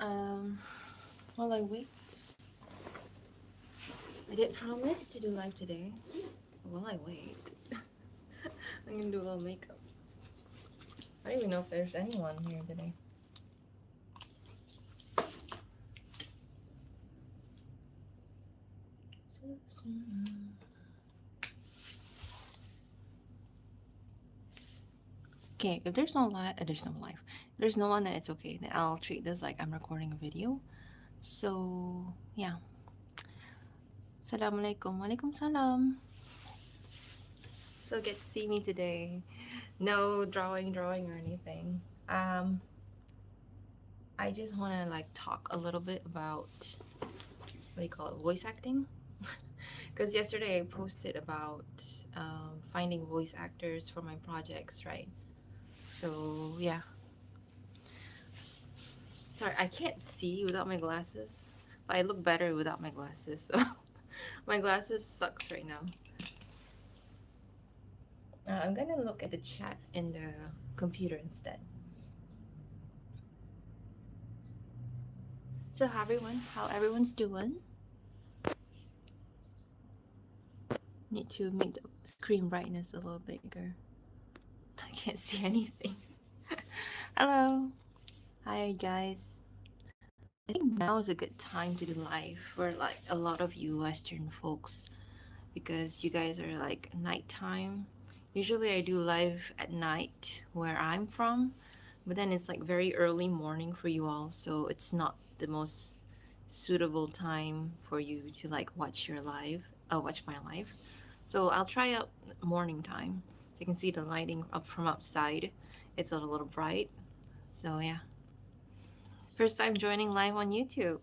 Um, well, I did promise to do live today. While I wait, I'm gonna do a little makeup. I don't even know if there's anyone here today. Okay, if there's no live, there's no live. If there's no one, then it's okay. Then I'll treat this like I'm recording a video. So yeah. Assalamualaikum. Waalaikumsalam. So get to see me today. No drawing or anything. I just want to like talk a little bit about what do you call it, voice acting, because yesterday I posted about finding voice actors for my projects, right? So yeah, sorry I can't see without my glasses, but I look better without my glasses. So my glasses sucks right now. I'm gonna look at the chat in the computer instead. So how everyone's doing? Need to make the screen brightness a little bigger. I can't see anything. Hello. Hi guys. I think now is a good time to do live for like a lot of you Western folks, because you guys are like nighttime. Usually I do live at night where I'm from, but then it's like very early morning for you all, so it's not the most suitable time for you to like watch your live. Watch my live. So I'll try out morning time. So you can see the lighting up from outside. It's a little bright. So yeah. First time joining live on YouTube.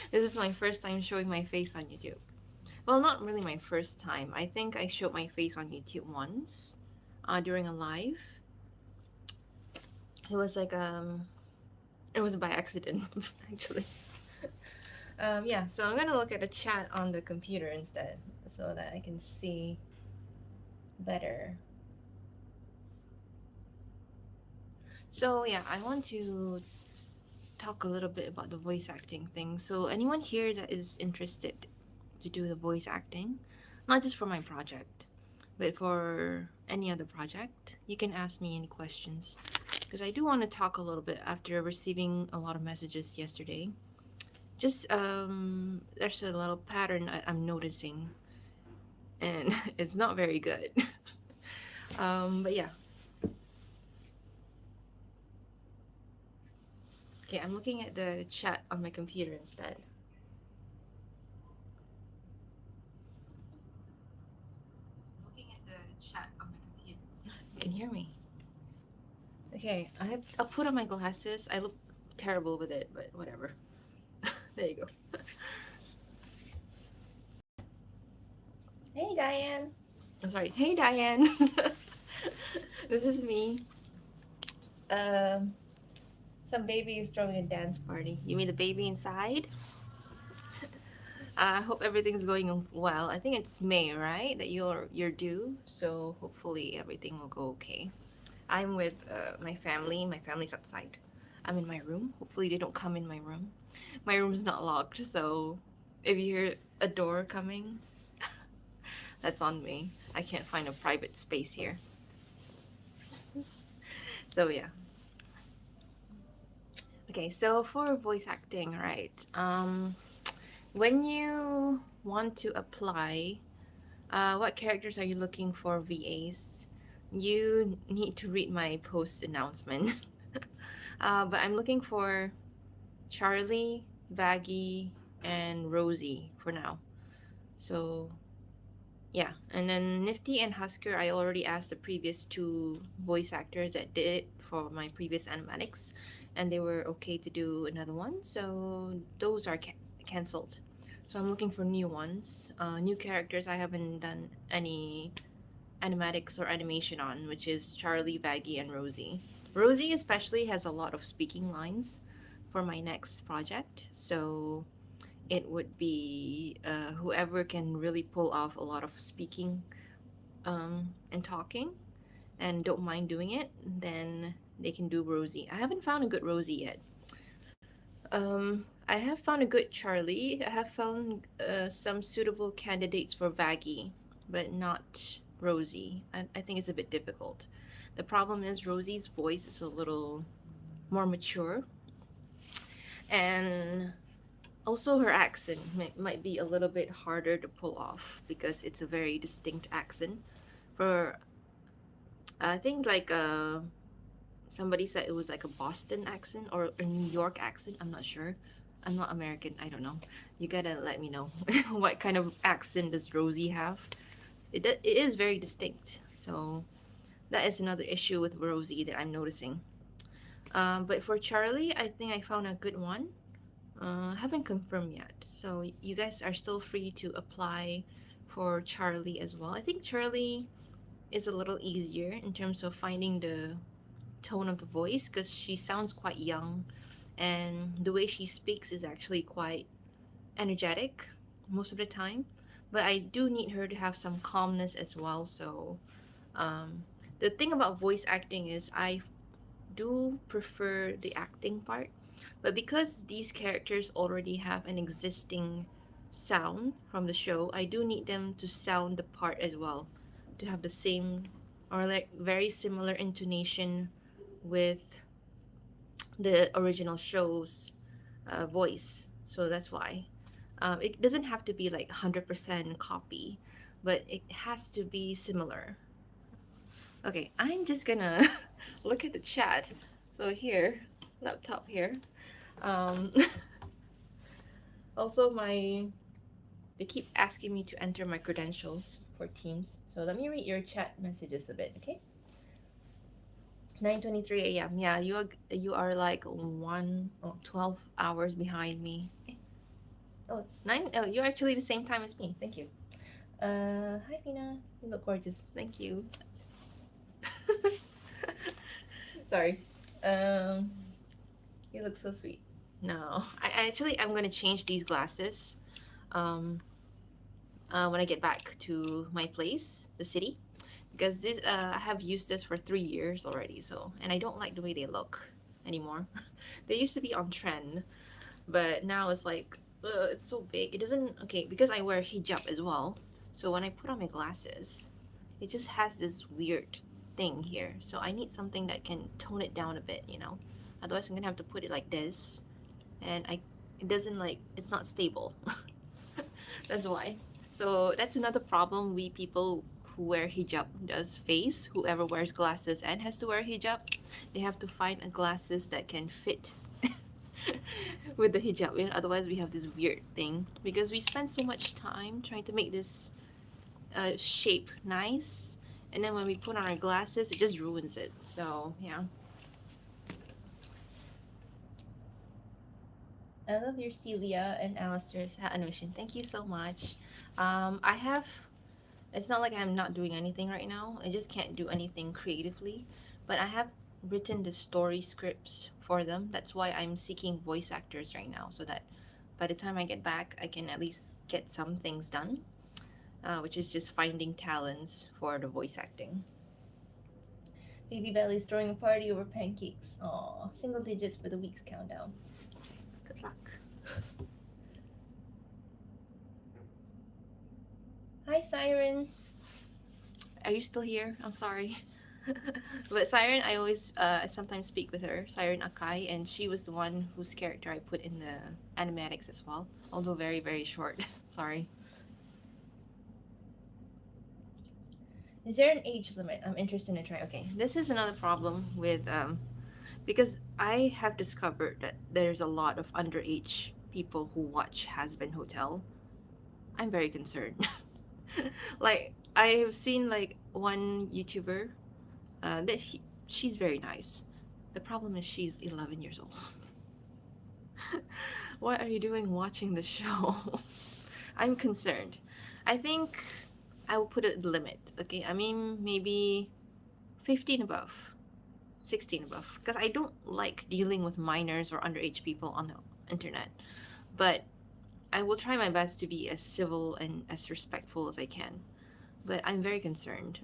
This is my first time showing my face on YouTube. Well, not really my first time. I think I showed my face on YouTube once during a live. It was like it was by accident actually. Yeah, so I'm gonna look at the chat on the computer instead so that I can see better. So yeah, I want to talk a little bit about the voice acting thing. So anyone here that is interested to do the voice acting, not just for my project, but for any other project, you can ask me any questions, because I do want to talk a little bit after receiving a lot of messages yesterday. Just there's a little pattern I'm noticing, and it's not very good. But yeah. Okay, I'm looking at the chat on my computer instead. Looking at the chat on my computer. You can hear me. Okay, I'll put on my glasses. I look terrible with it, but whatever. There you go. Hey Diane. I'm sorry. Hey Diane. This is me. Some baby is throwing a dance party. You mean the baby inside? I hope everything's going well. I think it's May, right? That you're due. So hopefully everything will go okay. I'm with my family. My family's outside. I'm in my room. Hopefully they don't come in my room. My room's not locked, so if you hear a door coming, that's on me. I can't find a private space here. So yeah. Okay, so for voice acting, right? When you want to apply, what characters are you looking for VAs? You need to read my post announcement. But I'm looking for Charlie, Vaggie, and Rosie for now. So yeah, and then Nifty and Husker, I already asked the previous two voice actors that did it for my previous animatics, and they were okay to do another one, so those are cancelled. So I'm looking for new ones, new characters I haven't done any animatics or animation on, which is Charlie, Vaggie, and Rosie. Rosie especially has a lot of speaking lines for my next project, so it would be whoever can really pull off a lot of speaking and talking and don't mind doing it, then they can do Rosie. I haven't found a good Rosie yet. I have found a good Charlie. I have found some suitable candidates for Vaggie, but not Rosie. I think it's a bit difficult. The problem is Rosie's voice is a little more mature, and also her accent might be a little bit harder to pull off because it's a very distinct accent. For I think like somebody said it was like a Boston accent or a New York accent. I'm not sure. I'm not American. I don't know. You gotta let me know what kind of accent does Rosie have. It is very distinct. So that is another issue with Rosie that I'm noticing. But for Charlie, I think I found a good one. Haven't confirmed yet. So you guys are still free to apply for Charlie as well. I think Charlie is a little easier in terms of finding the tone of the voice because she sounds quite young and the way she speaks is actually quite energetic most of the time. But I do need her to have some calmness as well. So um, the thing about voice acting is I do prefer the acting part, but because these characters already have an existing sound from the show, I do need them to sound the part as well, to have the same or like very similar intonation with the original show's voice. So that's why. It doesn't have to be like 100% copy, but it has to be similar. Okay, I'm just gonna look at the chat. So here, laptop here. Um, also, they keep asking me to enter my credentials for Teams. So let me read your chat messages a bit, okay? 9:23 a.m. Yeah, you are like 12 hours behind me. Okay. Oh, nine. Oh, you're actually the same time as me. Thank you. Hi Fina. You look gorgeous. Thank you. Sorry. Um, you look so sweet. No, I'm gonna change these glasses. Um, when I get back to my place, the city, because this I have used this for 3 years already. So, and I don't like the way they look anymore. They used to be on trend, but now it's like it's so big. It doesn't okay because I wear hijab as well. So when I put on my glasses, it just has this weird thing here. So I need something that can tone it down a bit, you know. Otherwise, I'm gonna have to put it like this, and it doesn't like it's not stable. That's why. So that's another problem we people who wear hijab does face. Whoever wears glasses and has to wear hijab, they have to find a glasses that can fit with the hijab. Otherwise, we have this weird thing because we spend so much time trying to make this shape nice, and then when we put on our glasses, it just ruins it. So yeah. I love your Celia and Alistair's hat animation. Thank you so much. I have. It's not like I'm not doing anything right now. I just can't do anything creatively, but I have written the story scripts for them. That's why I'm seeking voice actors right now, so that by the time I get back, I can at least get some things done, which is just finding talents for the voice acting. Baby Belly's throwing a party over pancakes. Aw, single digits for the week's countdown. Good luck. Hi, Siren. Are you still here? I'm sorry. But Siren, I sometimes speak with her, Siren Akai, and she was the one whose character I put in the animatics as well, although very, very short. Sorry. Is there an age limit? I'm interested in trying. Okay, this is another problem with because I have discovered that there's a lot of underage people who watch Has Been Hotel. I'm very concerned. Like I've seen like one YouTuber she's very nice. The problem is she's 11 years old. What are you doing watching the show? I'm concerned. I think I will put a limit. Okay, I mean maybe 15 above, 16 above, because I don't like dealing with minors or underage people on the internet. But I will try my best to be as civil and as respectful as I can. But I'm very concerned.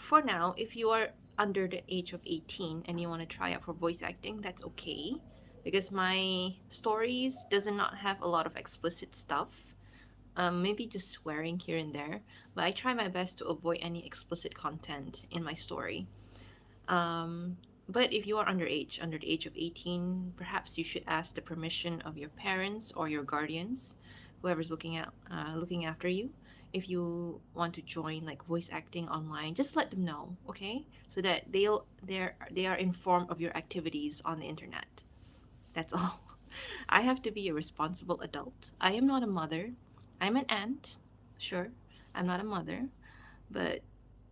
For now, if you are under the age of 18 and you want to try out for voice acting, that's okay, because my stories does not have a lot of explicit stuff. Maybe just swearing here and there, but I try my best to avoid any explicit content in my story. um, but if you are underage, under the age of 18, perhaps you should ask the permission of your parents or your guardians, whoever's looking after you. If you want to join like voice acting online, just let them know, okay? So that they are informed of your activities on the internet. That's all. I have to be a responsible adult. I am not a mother. I'm an aunt, sure. I'm not a mother, but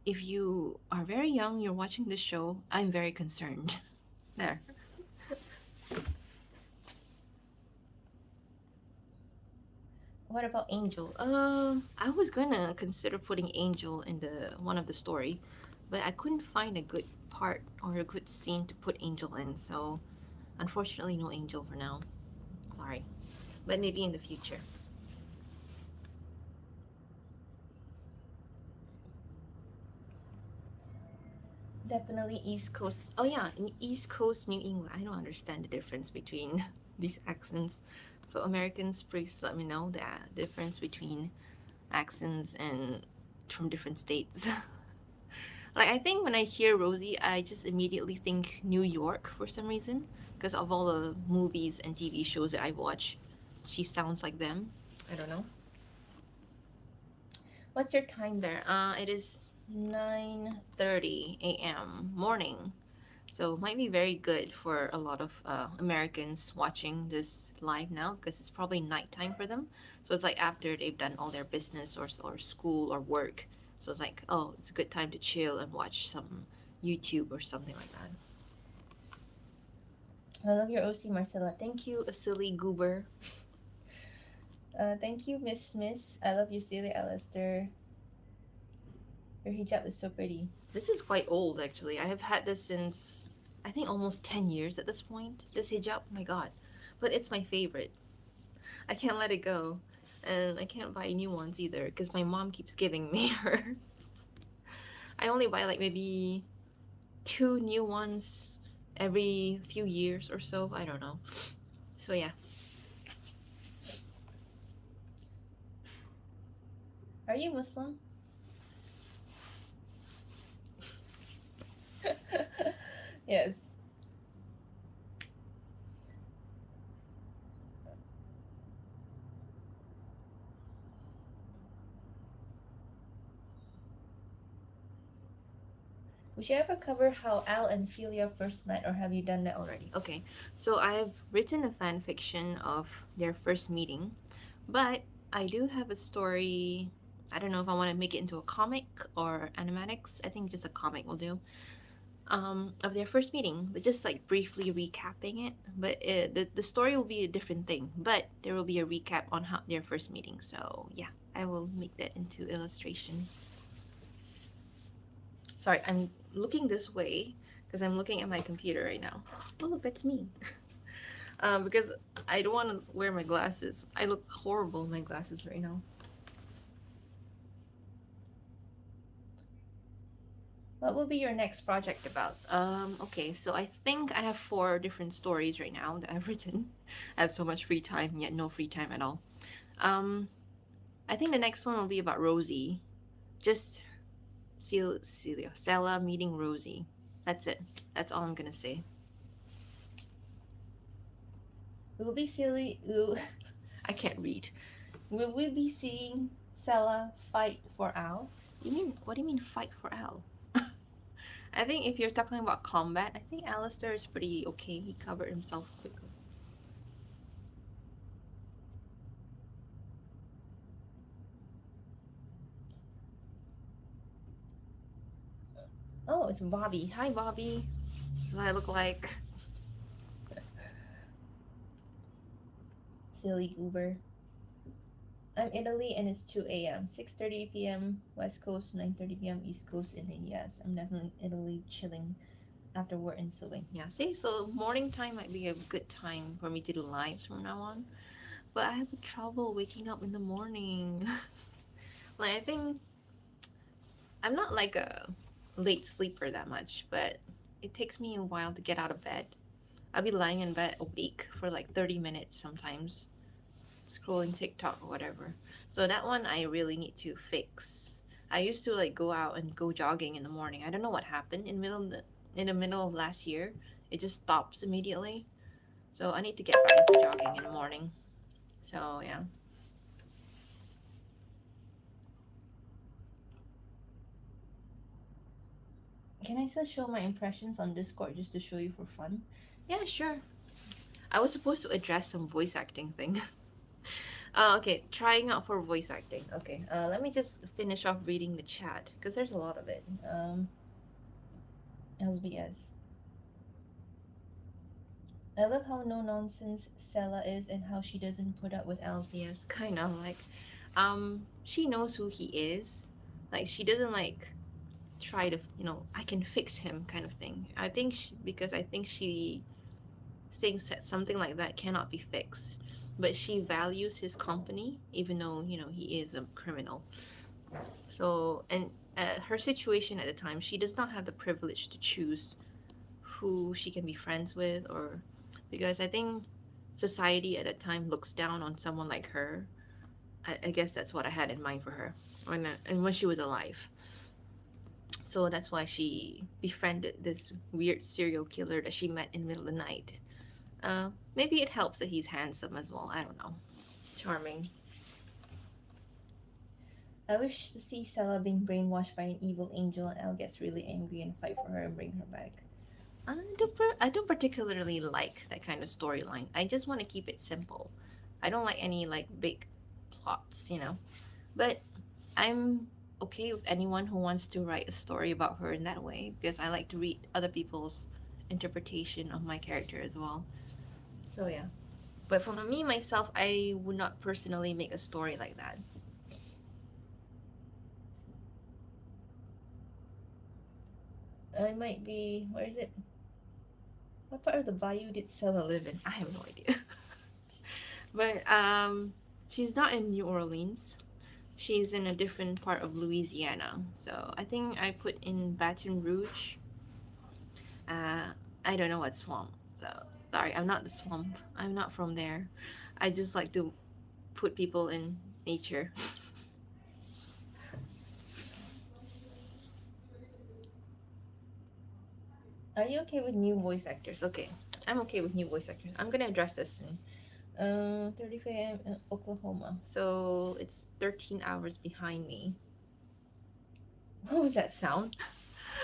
if you are very young, you're watching this show, I'm very concerned. There. What about Angel? I was gonna consider putting Angel in the one of the story, but I couldn't find a good part or a good scene to put Angel in, so unfortunately no Angel for now. Sorry. But maybe in the future. Definitely East Coast. Oh yeah, in East Coast New England. I don't understand the difference between these accents. So Americans, please let me know the difference between accents and from different states. Like I think when I hear Rosie, I just immediately think New York for some reason because of all the movies and TV shows that I watch. She sounds like them. I don't know. What's your time there? It is 9:30 a.m. morning. So might be very good for a lot of Americans watching this live now because it's probably nighttime for them. So it's like after they've done all their business or school or work. So it's like, oh, it's a good time to chill and watch some YouTube or something like that. I love your OC, Marcella. Thank you, a silly goober. Thank you, Miss. I love you, silly Alistair. Your hijab is so pretty. This is quite old, actually. I have had this since I think almost 10 years at this point. This hijab, oh my god. But it's my favorite. I can't let it go. And I can't buy new ones either because my mom keeps giving me hers. I only buy like maybe two new ones every few years or so. I don't know. So yeah. Are you Muslim? Yes. Would you ever cover how Al and Celia first met, or have you done that already? Okay, so I have written a fan fiction of their first meeting, but I do have a story. I don't know if I want to make it into a comic or animatics. I think just a comic will do. Of their first meeting, but just like briefly recapping it. But the story will be a different thing, but there will be a recap on how their first meeting. So yeah, I will make that into illustration. Sorry, I'm looking this way because I'm looking at my computer right now. Oh, look, that's me. Because I don't want to wear my glasses. I look horrible in my glasses right now. What will be your next project about? Okay, so I think I have 4 different stories right now that I've written. I have so much free time, yet no free time at all. Um, I think the next one will be about Rosie. Just Celia, Stella meeting Rosie. That's it. That's all I'm gonna say. Will be silly. I can't read. Will we be seeing Stella fight for Al? You mean what do you mean fight for Al? I think if you're talking about combat, I think Alistair is pretty okay. He covered himself quickly. Oh, it's Bobby. Hi, Bobby. That's what I look like. Silly goober. I'm Italy and it's 2 a.m. 6:30 p.m. West Coast, 9:30 p.m. East Coast in the US. I'm definitely in Italy chilling after work and sewing. Yeah, see, so morning time might be a good time for me to do lives from now on. But I have trouble waking up in the morning. Like I think I'm not like a late sleeper that much, but it takes me a while to get out of bed. I'll be lying in bed awake for like 30 minutes sometimes, scrolling TikTok or whatever. So that one I really need to fix. I used to like go out and go jogging in the morning. I don't know what happened in the middle of last year. It just stops immediately. So I need to get back into jogging in the morning. So yeah. Can I still show my impressions on Discord just to show you for fun? Yeah, sure. I was supposed to address some voice acting thing. Okay, trying out for voice acting. Okay, let me just finish off reading the chat because there's a lot of it. LBS. I love how no nonsense Sella is and how she doesn't put up with LBS. Kind of like, she knows who he is. Like she doesn't like try to, I can fix him kind of thing. I think because I think she thinks that something like that cannot be fixed, but she values his company even though he is a criminal. So, and her situation at the time, she does not have the privilege to choose who she can be friends with, or because I think society at that time looks down on someone like her. I guess that's what I had in mind for her when she was alive. So that's why she befriended this weird serial killer that she met in the middle of the night. Maybe it helps that he's handsome as well. I don't know. Charming. I wish to see Stella being brainwashed by an evil angel and Elle gets really angry and fight for her and bring her back. I don't particularly like that kind of storyline. I just want to keep it simple. I don't like any like big plots. But I'm okay with anyone who wants to write a story about her in that way because I like to read other people's interpretation of my character as well. So yeah. But for me myself, I would not personally make a story like that. I might be. Where is it? What part of the bayou did Stella live in? I have no idea. But she's not in New Orleans. She's in a different part of Louisiana. So I think I put in Baton Rouge. Uh, I don't know what swamp. So sorry, I'm not the swamp. I'm not from there. I just like to put people in nature. Are you okay with new voice actors? Okay, I'm okay with new voice actors. I'm gonna address this soon. 35 a.m. in Oklahoma. So it's 13 hours behind me. What was that sound?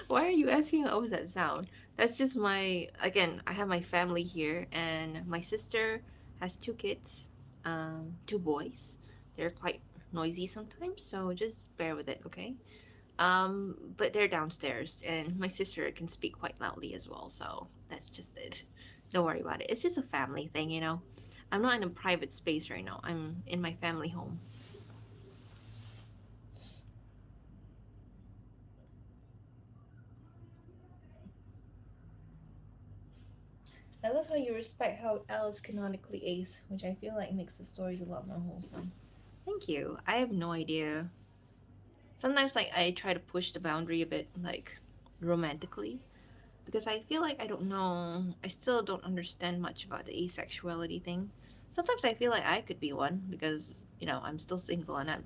Why are you asking what was that sound? That's just again, I have my family here, and my sister has two kids, two boys. They're quite noisy sometimes, so just bear with it, okay? But they're downstairs, and my sister can speak quite loudly as well, so that's just it. Don't worry about it. It's just a family thing. I'm not in a private space right now. I'm in my family home. I love how you respect how Alice canonically ace, which I feel like makes the stories a lot more wholesome. Thank you. I have no idea. Sometimes like I try to push the boundary a bit like romantically because I feel like I don't know, I still don't understand much about the asexuality thing. Sometimes I feel like I could be one because, I'm still single and I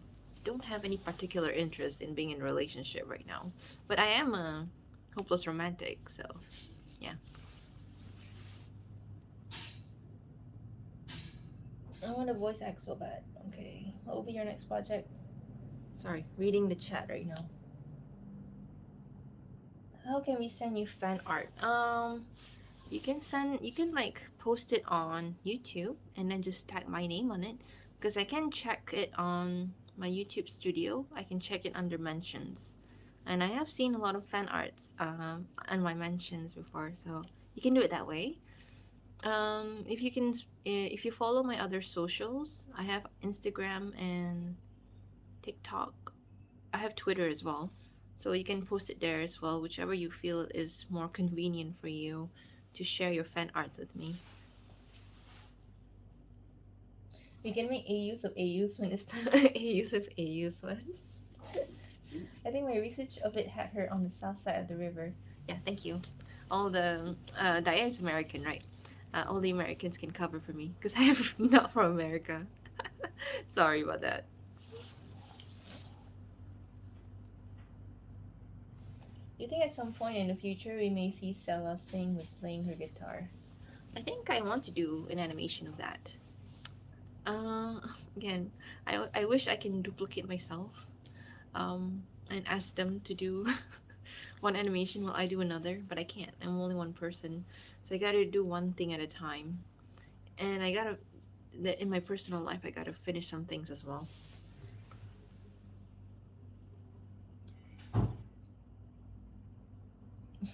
don't have any particular interest in being in a relationship right now. But I am a hopeless romantic, so yeah. I want to voice act so bad. Okay. What will be your next project? Sorry, reading the chat right now. How can we send you fan art? You can like post it on YouTube and then just tag my name on it because I can check it on my YouTube studio. I can check it under mentions. And I have seen a lot of fan arts on my mentions before, so you can do it that way. If you follow my other socials, I have Instagram and TikTok. I have Twitter as well. So you can post it there as well, whichever you feel is more convenient for you to share your fan arts with me. We can make a use of a use when it's time. A use of a use what? I think my research of it had her on the south side of the river. Yeah, thank you. All the Daya is American, right? All the Americans can cover for me because I am not from America. Sorry about that. You think at some point in the future we may see Sella sing with playing her guitar? I think I want to do an animation of that. Uh, Again, I wish I can duplicate myself and ask them to do one animation while I do another, but I can't. I'm only one person, so I gotta do one thing at a time. And I gotta that in my personal life, I gotta finish some things as well.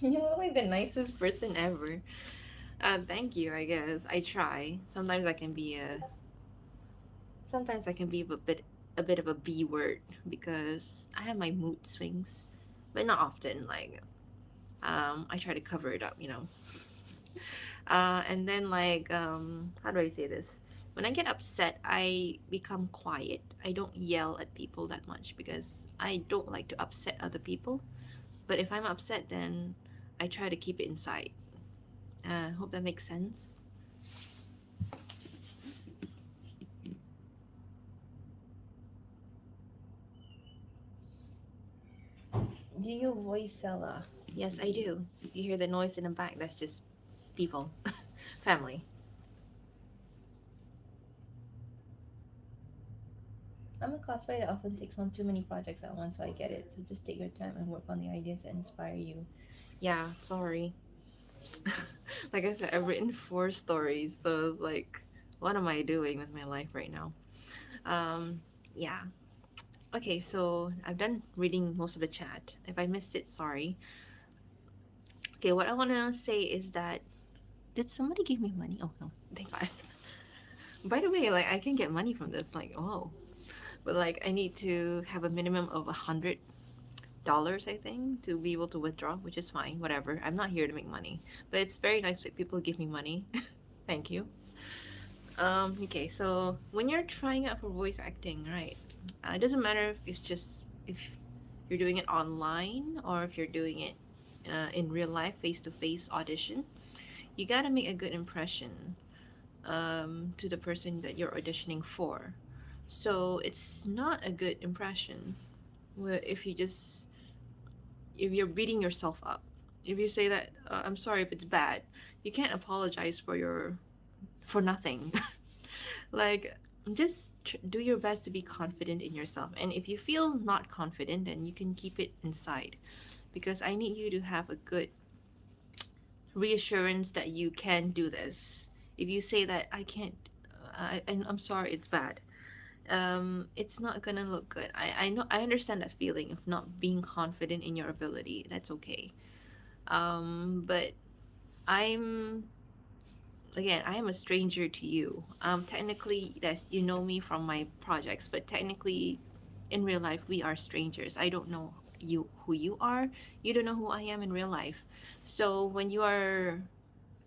You look like the nicest person ever. Thank you. I guess I try. Sometimes I can be a bit of a B word because I have my mood swings, but not often. Like I try to cover it up, you know. And then like how do I say this? When I get upset, I become quiet. I don't yell at people that much because I don't like to upset other people. But if I'm upset, then I try to keep it inside. Hope that makes sense. Do you voice Ella? Yes, I do. If you hear the noise in the back, that's just people, family. I'm a cosplayer that often takes on too many projects at once, so I get it. So just take your time and work on the ideas that inspire you. Yeah, sorry. Like I said, I've written 4 stories, so it's like, what am I doing with my life right now? Yeah. Okay, so I've done reading most of the chat. If I missed it, sorry. Okay, what I want to say is that did somebody give me money? Oh no, thank God. By the way, like I can get money from this. Like oh, but like I need to have a minimum of $100, I think, to be able to withdraw, which is fine. Whatever. I'm not here to make money, but it's very nice that people give me money. Thank you. Okay, so when you're trying out for voice acting, right? It doesn't matter if you're doing it online or if you're doing it in real life, face to face audition. You gotta make a good impression to the person that you're auditioning for. So it's not a good impression if you just if you're beating yourself up. If you say that I'm sorry if it's bad, you can't apologize for nothing. Like just do your best to be confident in yourself. And if you feel not confident, then you can keep it inside because I need you to have a good reassurance that you can do this. If you say that I can't, and I'm sorry, it's bad. It's not gonna look good. I know I understand that feeling of not being confident in your ability. That's okay. But I'm again, I am a stranger to you. Technically, yes, you know me from my projects, but technically, in real life, we are strangers. I don't know who you are. You don't know who I am in real life. So when you are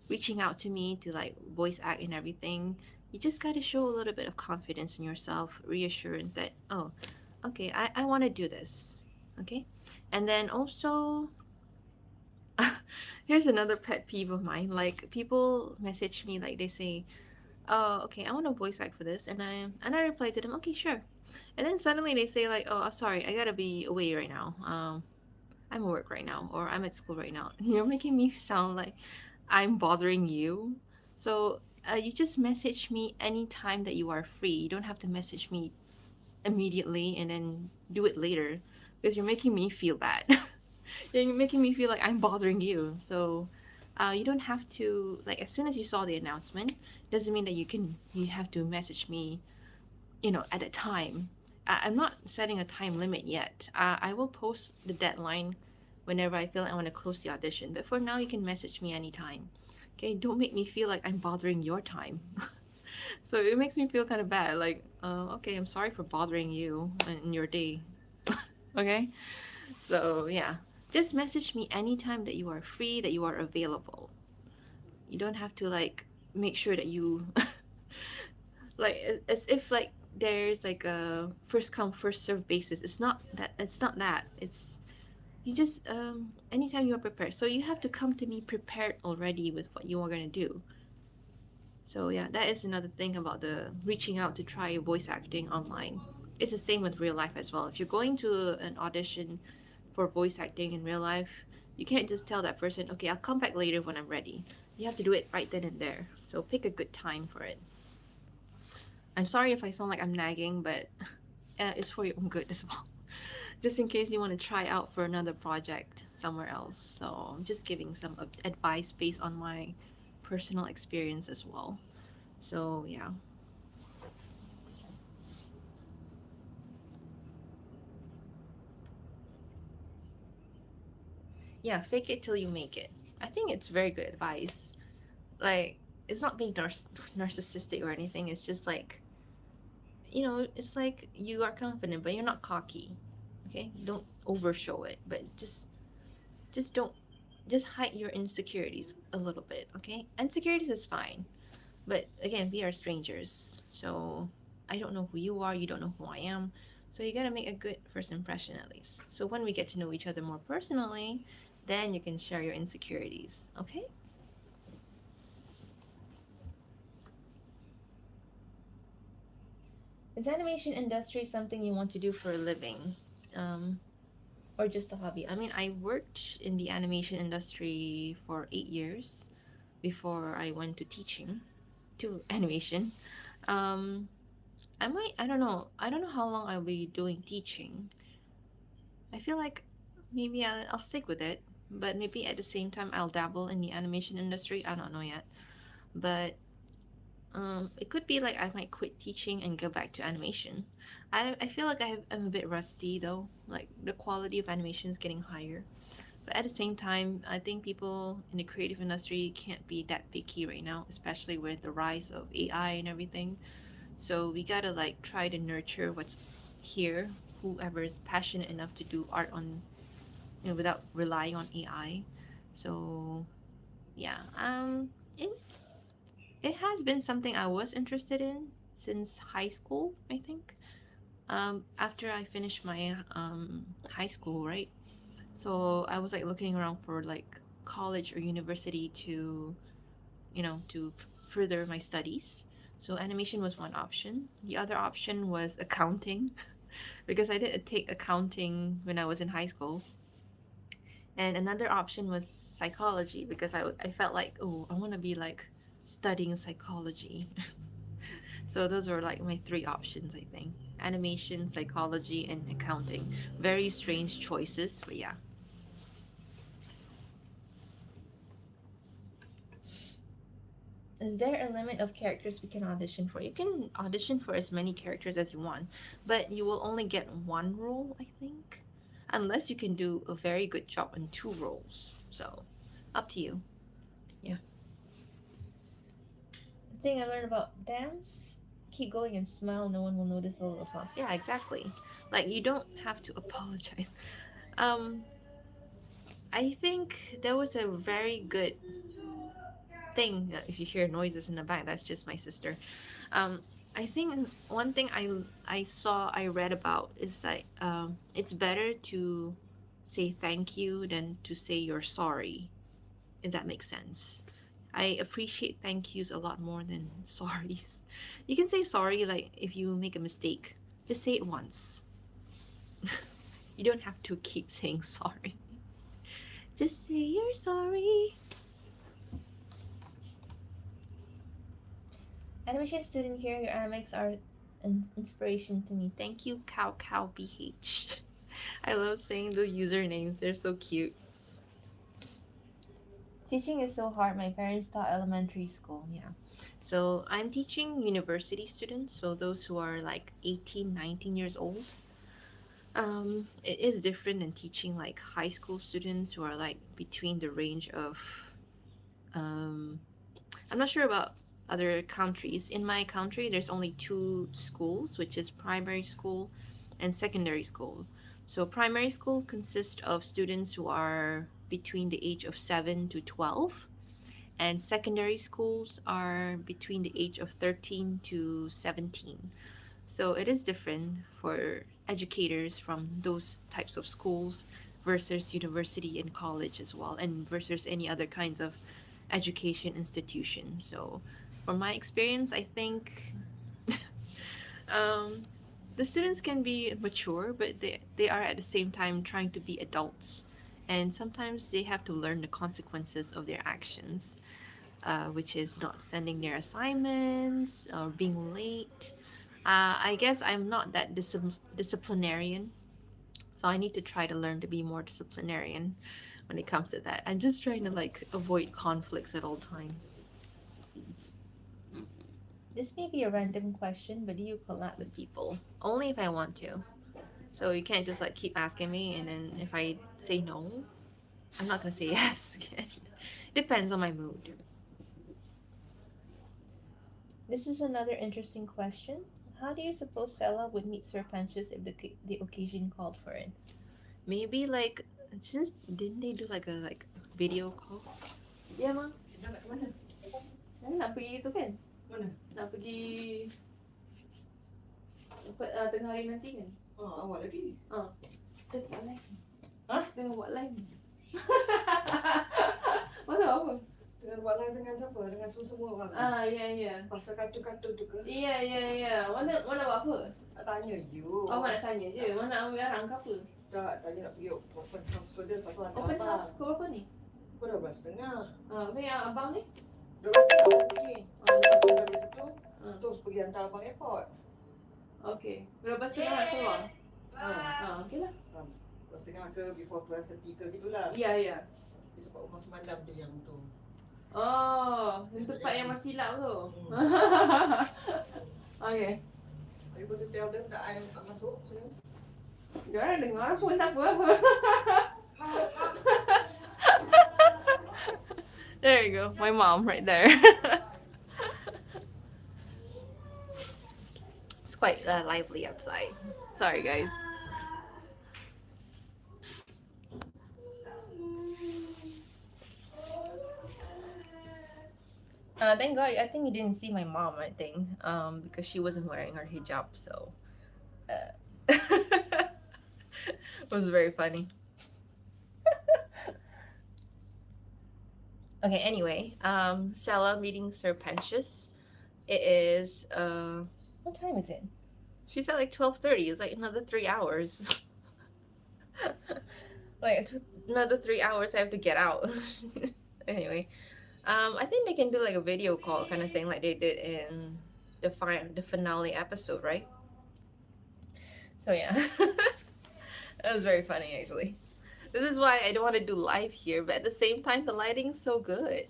reaching out to me to like voice act and everything, you just got to show a little bit of confidence in yourself, reassurance that, oh, okay, I want to do this. Okay. And then also, here's another pet peeve of mine. Like, people message me, like, they say, oh, okay, I want to voice act for this. And I reply to them, okay, sure. And then suddenly they say, like, oh, I'm sorry, I gotta be away right now. I'm at work right now, or I'm at school right now. You're making me sound like I'm bothering you. So you just message me anytime that you are free. You don't have to message me immediately and then do it later because you're making me feel bad. You're making me feel like I'm bothering you. So you don't have to like as soon as you saw the announcement doesn't mean that you have to message me, at a time. I'm not setting a time limit yet. I will post the deadline whenever I feel like I want to close the audition. But for now, you can message me anytime. Okay, don't make me feel like I'm bothering your time. So it makes me feel kind of bad. Like, okay, I'm sorry for bothering you in your day. Okay, so yeah, just message me anytime that you are free, that you are available. You don't have to like make sure that you like as if like there's like a first come first serve basis. It's not that it's you just anytime you're prepared, so you have to come to me prepared already with what you are going to do. So yeah, that is another thing about the reaching out to try voice acting online. It's the same with real life as well. If you're going to an audition for voice acting in real life, you can't just tell that person, okay, I'll come back later when I'm ready. You have to do it right then and there. So pick a good time for it. I'm sorry if I sound like I'm nagging, but it's for your own good as well. Just in case you want to try out for another project somewhere else. So I'm just giving some advice based on my personal experience as well. So yeah. Yeah, fake it till you make it. I think it's very good advice. Like, it's not being narcissistic or anything. It's just like, it's like you are confident, but you're not cocky. Okay? Don't overshow it, but just don't just hide your insecurities a little bit, okay? Insecurities is fine. But again, we are strangers. So I don't know who you are, you don't know who I am. So you gotta make a good first impression at least. So when we get to know each other more personally, then you can share your insecurities, okay? Is animation industry something you want to do for a living? Um, or just a hobby? I mean, I worked in the animation industry for 8 years before I went to teaching to animation. Um, I don't know. I don't know how long I'll be doing teaching. I feel like maybe I'll stick with it, but maybe at the same time I'll dabble in the animation industry. I don't know yet. But it could be like I might quit teaching and go back to animation. I feel like I'm a bit rusty though. Like the quality of animation is getting higher. But at the same time, I think people in the creative industry can't be that picky right now, especially with the rise of AI and everything. So we gotta like try to nurture what's here. Whoever is passionate enough to do art on, without relying on AI. So yeah, it it has been something I was interested in since high school, I think. After I finished my high school, right? So I was like looking around for like college or university to, further my studies. So animation was one option. The other option was accounting because I did take accounting when I was in high school. And another option was psychology because I felt like, oh, I want to be like studying psychology. So those were like my three options, I think: animation, psychology, and accounting. Very strange choices, but yeah. Is there a limit of characters we can audition for? You can audition for as many characters as you want, but you will only get one role, I think. Unless you can do a very good job on two roles. So, up to you. Yeah. The thing I learned about dance: keep going and smile, no one will notice the little flops. Yeah, exactly. Like, you don't have to apologize. Um, I think there was a very good thing. If you hear noises in the back, that's just my sister. Um, I think one thing I read about is that it's better to say thank you than to say you're sorry, if that makes sense. I appreciate thank yous a lot more than sorries. You can say sorry like if you make a mistake. Just say it once. You don't have to keep saying sorry. Just say you're sorry. Animation student here, your animates are an inspiration to me. Thank you, Cow Cow BH. I love saying the usernames, they're so cute. Teaching is so hard. My parents taught elementary school. Yeah. So I'm teaching university students, so those who are like 18, 19 years old. It is different than teaching like high school students who are like between the range of um, I'm not sure about other countries. In my country, there's only two schools, which is primary school and secondary school. So, primary school consists of students who are between the age of 7 to 12, and secondary schools are between the age of 13 to 17. So it is different for educators from those types of schools versus university and college as well, and versus any other kinds of education institution. So, from my experience, I think um, the students can be mature, but they are at the same time trying to be adults. And sometimes they have to learn the consequences of their actions, which is not sending their assignments or being late. I guess I'm not that disciplinarian, so I need to try to learn to be more disciplinarian when it comes to that. I'm just trying to like avoid conflicts at all times. This may be a random question, but do you collab with people? Only if I want to. So you can't just like keep asking me, and then if I say no, I'm not gonna say yes again. Depends on my mood. This is another interesting question. How do you suppose Stella would meet Sir Panchus if the occasion called for it? Maybe like since didn't they do like a video call? Yeah, Mang. Nak ke mana? Nak pergi tu kan? Mana? Nak pergi tengah hari nanti kan? Awak lagi? Tengah buat live. Hah? Tengah buat live. Mana apa? Dengan buat live dengan siapa? Dengan semua orang? Ya. Pasal kartun-kartun tu ke? Ya. Mana buat apa? Nak tanya you. Oh, nak tanya je. Mana ambil barang ke apa? Tak, tanya nak pergi open house ke dia. Lepas tu hantar Open abang. house pukul apa ni? Pukul 12.30. Apa yang abang ni? 12.30 pergi. Lepas tu habis itu, terus pergi hantar abang airport. Okey. Berapa setengah nak keluar? Okey lah. 12.30 ke before 12.30 ke gitulah. Ya. Di tempat rumah semalam tu yang tu. Oh, di tempat yang masih silap tu. Okey. Are you going to tell them that I am tak masuk sini? Diorang dengar pun tak apa. There you go, my mom right there. It's quite lively outside. Sorry, guys. Thank God, I think you didn't see my mom, I think, because she wasn't wearing her hijab, so it was very funny. Okay, anyway, Stella meeting Sir Pentious. It is what time is it? She said like 12:30. It's like another 3 hours. Like another 3 hours I have to get out. Anyway, I think they can do like a video call kind of thing like they did in the finale episode, right? So yeah. That was very funny actually. This is why I don't want to do live here, but at the same time the lighting's so good.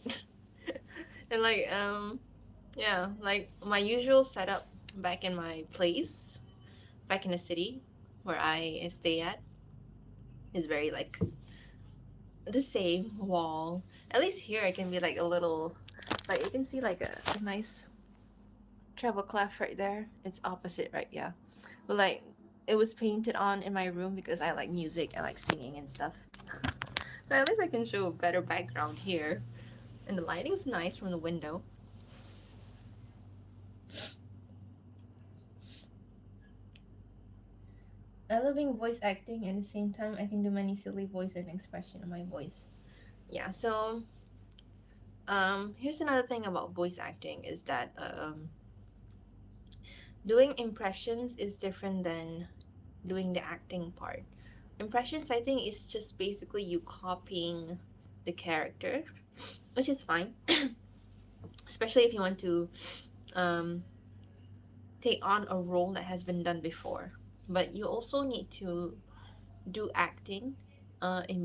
And like yeah, like my usual setup back in my place, back in the city where I stay at, is very like the same wall. At least here I can be like a little, like you can see like a nice treble clef right there. It's opposite, right? Yeah, but like it was painted on in my room because I like music, I like singing and stuff. So at least I can show a better background here, and the lighting's nice from the window. I love being voice acting. At the same time, I can do many silly voice and expression in my voice. Yeah, so here's another thing about voice acting is that doing impressions is different than doing the acting part. Impressions, I think, is just basically you copying the character, which is fine, especially if you want to take on a role that has been done before. But you also need to do acting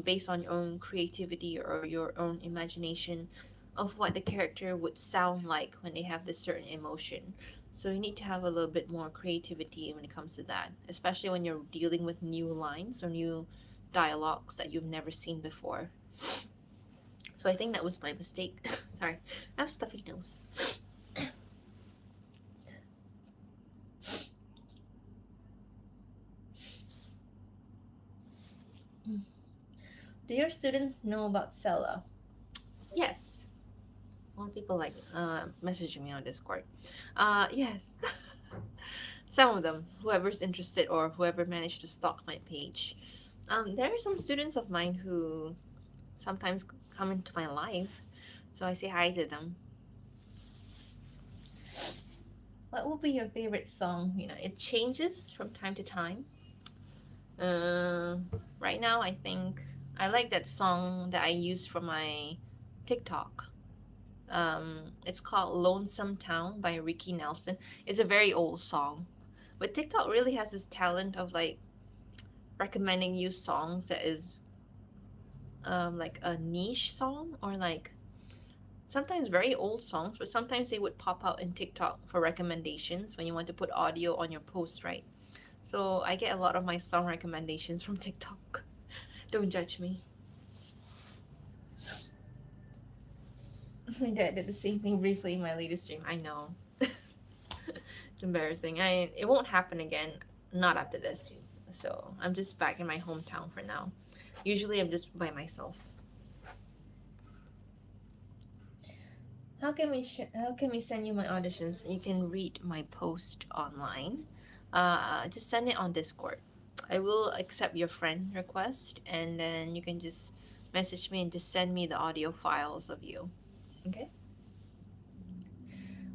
based on your own creativity or your own imagination of what the character would sound like when they have this certain emotion. So you need to have a little bit more creativity when it comes to that, especially when you're dealing with new lines or new dialogues that you've never seen before. So I think that was my mistake. Sorry, I have stuffy nose. Do your students know about Sella? Yes. A lot of people like messaging me on Discord. Yes. Some of them, whoever's interested or whoever managed to stalk my page. There are some students of mine who sometimes come into my life, so I say hi to them. What will be your favorite song? It changes from time to time. Uh, right now, I think I like that song that I used for my TikTok. It's called Lonesome Town by Ricky Nelson. It's a very old song. But TikTok really has this talent of like recommending you songs that is like a niche song or like sometimes very old songs, but sometimes they would pop out in TikTok for recommendations when you want to put audio on your post, right? So I get a lot of my song recommendations from TikTok. Don't judge me. My dad did the same thing briefly in my latest stream. I know. It's embarrassing. It won't happen again. Not after this. So I'm just back in my hometown for now. Usually I'm just by myself. How can we send you my auditions? You can read my post online. Just send it on Discord. I will accept your friend request, and then you can just message me and just send me the audio files of you. Okay.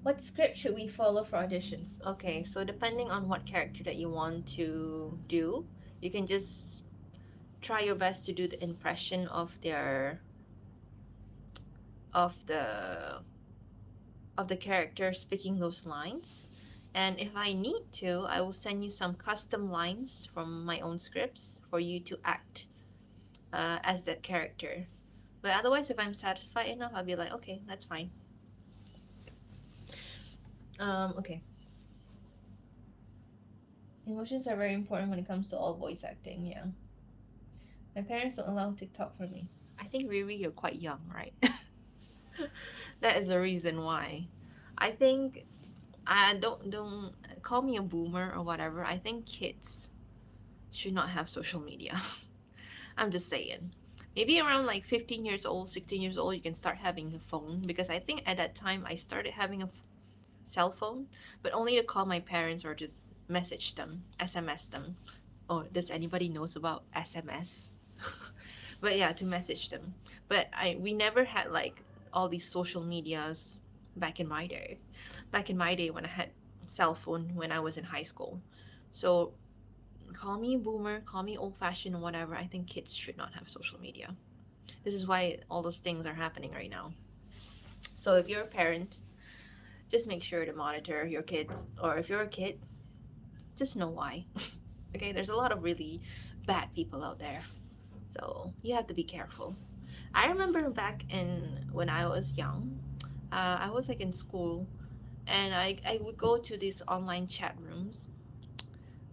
What script should we follow for auditions? Okay, so depending on what character that you want to do, you can just try your best to do the impression of the of the character speaking those lines. And if I need to, I will send you some custom lines from my own scripts for you to act as that character. But otherwise, if I'm satisfied enough, I'll be like, okay, that's fine. Okay. Emotions are very important when it comes to all voice acting, yeah. My parents don't allow TikTok for me. I think Riri, you're quite young, right? That is the reason why. I think I don't call me a boomer or whatever. I think kids should not have social media. I'm just saying. Maybe around like 15 years old, 16 years old, you can start having a phone because I think at that time I started having a cell phone, but only to call my parents or just message them, SMS them. Oh, does anybody knows about SMS? But yeah, to message them. But we never had like all these social medias back in my day. Back in my day when I had cell phone when I was in high school. So call me boomer, call me old fashioned, whatever. I think kids should not have social media. This is why all those things are happening right now. So if you're a parent, just make sure to monitor your kids, or if you're a kid, just know why. Okay, there's a lot of really bad people out there, so you have to be careful. I remember back in when I was young, I was like in school, and I would go to these online chat rooms.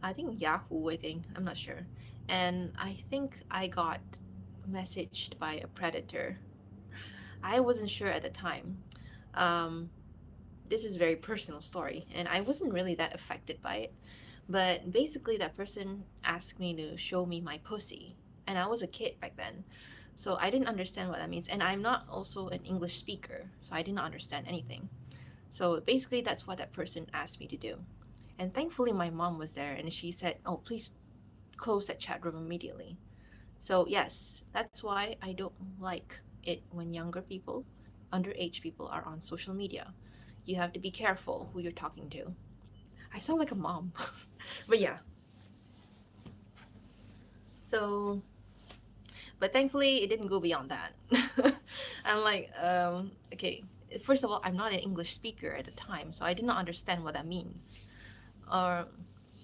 I think Yahoo, I think, I'm not sure. And I think I got messaged by a predator. I wasn't sure at the time. Um, this is a very personal story, and I wasn't really that affected by it. But basically, that person asked me to show me my pussy, and I was a kid back then, so I didn't understand what that means. And I'm not also an English speaker, so I did not understand anything. So basically, that's what that person asked me to do. And thankfully, my mom was there, and she said, "Oh, please close that chat room immediately." So yes, that's why I don't like it when younger people, underage people, are on social media. You have to be careful who you're talking to. I sound like a mom. But yeah. So, but thankfully it didn't go beyond that. I'm like, okay, first of all, I'm not an English speaker at the time, so I did not understand what that means. Or,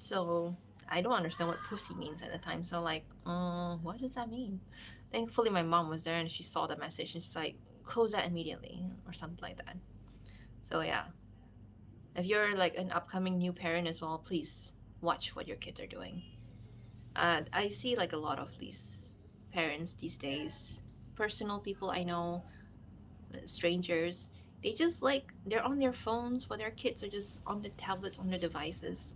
so I don't understand what pussy means at the time. So like, what does that mean? Thankfully, my mom was there and she saw the message and she's like, close that immediately or something like that. So yeah, if you're like an upcoming new parent as well, please watch what your kids are doing. I see like a lot of these parents these days, personal people I know, strangers. They just like they're on their phones while their kids are just on the tablets, on their devices.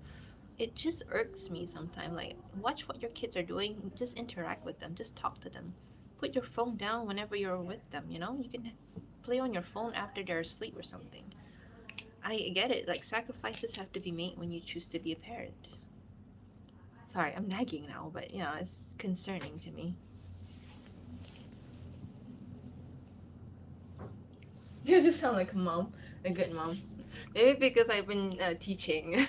It just irks me sometimes. Like, watch what your kids are doing. Just interact with them. Just talk to them. Put your phone down whenever you're with them. You can play on your phone after they're asleep or something. I get it. Like, sacrifices have to be made when you choose to be a parent. Sorry, I'm nagging now, but yeah, it's concerning to me. You just sound like a mom, a good mom. Maybe because I've been teaching,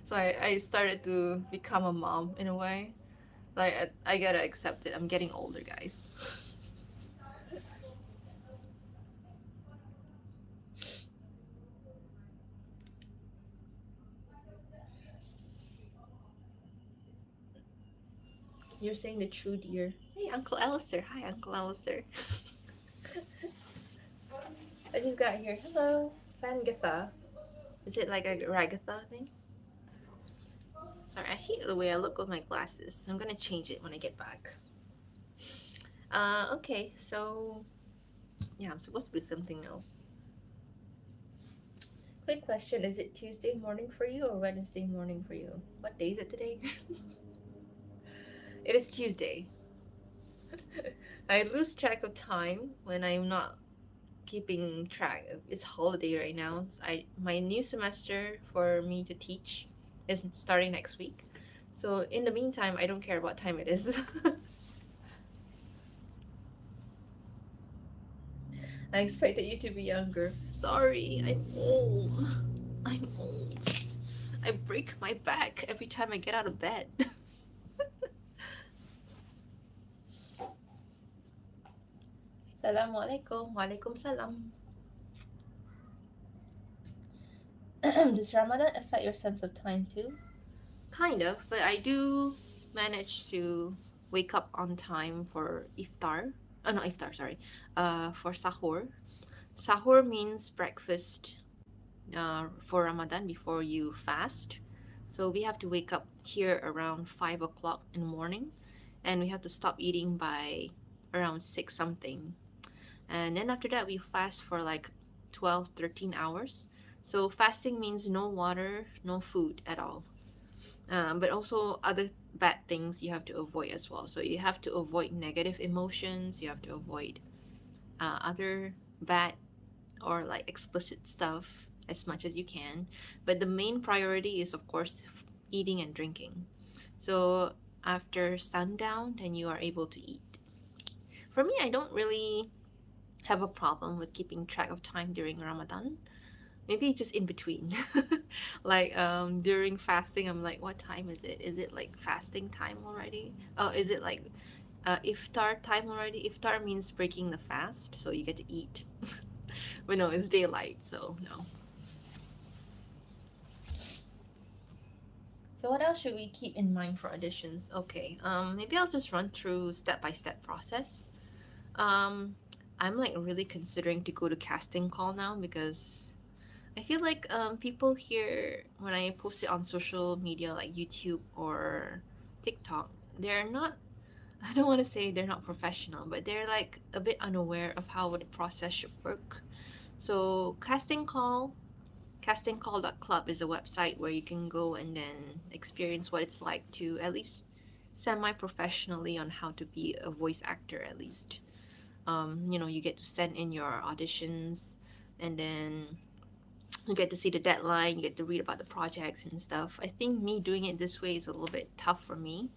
so I started to become a mom in a way. Like, I gotta accept it. I'm getting older, guys. You're saying the true dear. Hey, Uncle Alistair. Hi, Uncle Alistair. I just got here. Hello, Fangatha. Is it like a Ragatha thing? Sorry, I hate the way I look with my glasses. I'm gonna change it when I get back. Okay, so yeah, I'm supposed to do something else. Quick question: is it Tuesday morning for you or Wednesday morning for you? What day is it today? It is Tuesday. I lose track of time when I'm not keeping track. It's holiday right now. My new semester for me to teach is starting next week. So in the meantime, I don't care what time it is. I expected you to be younger. Sorry, I'm old. I'm old. I break my back every time I get out of bed. Assalamualaikum. Walaikum salam. Does Ramadan affect your sense of time too? Kind of, but I do manage to wake up on time for iftar. Not iftar, sorry. For sahur. Sahur means breakfast for Ramadan before you fast. So we have to wake up here around 5 o'clock in the morning, and we have to stop eating by around 6 something. And then after that, we fast for like 12, 13 hours. So fasting means no water, no food at all. But also other bad things you have to avoid as well. So you have to avoid negative emotions, you have to avoid other bad or like explicit stuff as much as you can. But the main priority is, of course, eating and drinking. So after sundown, then you are able to eat. For me, I don't really have a problem with keeping track of time during Ramadan. Maybe just in between. Like during fasting, I'm like, what time is it? Is it like fasting time already? Oh, is it like iftar time already? Iftar means breaking the fast, so you get to eat. But no, it's daylight, so no. So what else should we keep in mind for auditions? Okay, maybe I'll just run through step-by-step process. Um, I'm like really considering to go to casting call now because I feel like people here when I post it on social media like YouTube or TikTok, they're not. I don't want to say they're not professional, but they're like a bit unaware of how the process should work. So castingcall.club is a website where you can go and then experience what it's like to at least semi-professionally on how to be a voice actor at least. You get to send in your auditions and then you get to see the deadline, you get to read about the projects and stuff. I think me doing it this way is a little bit tough for me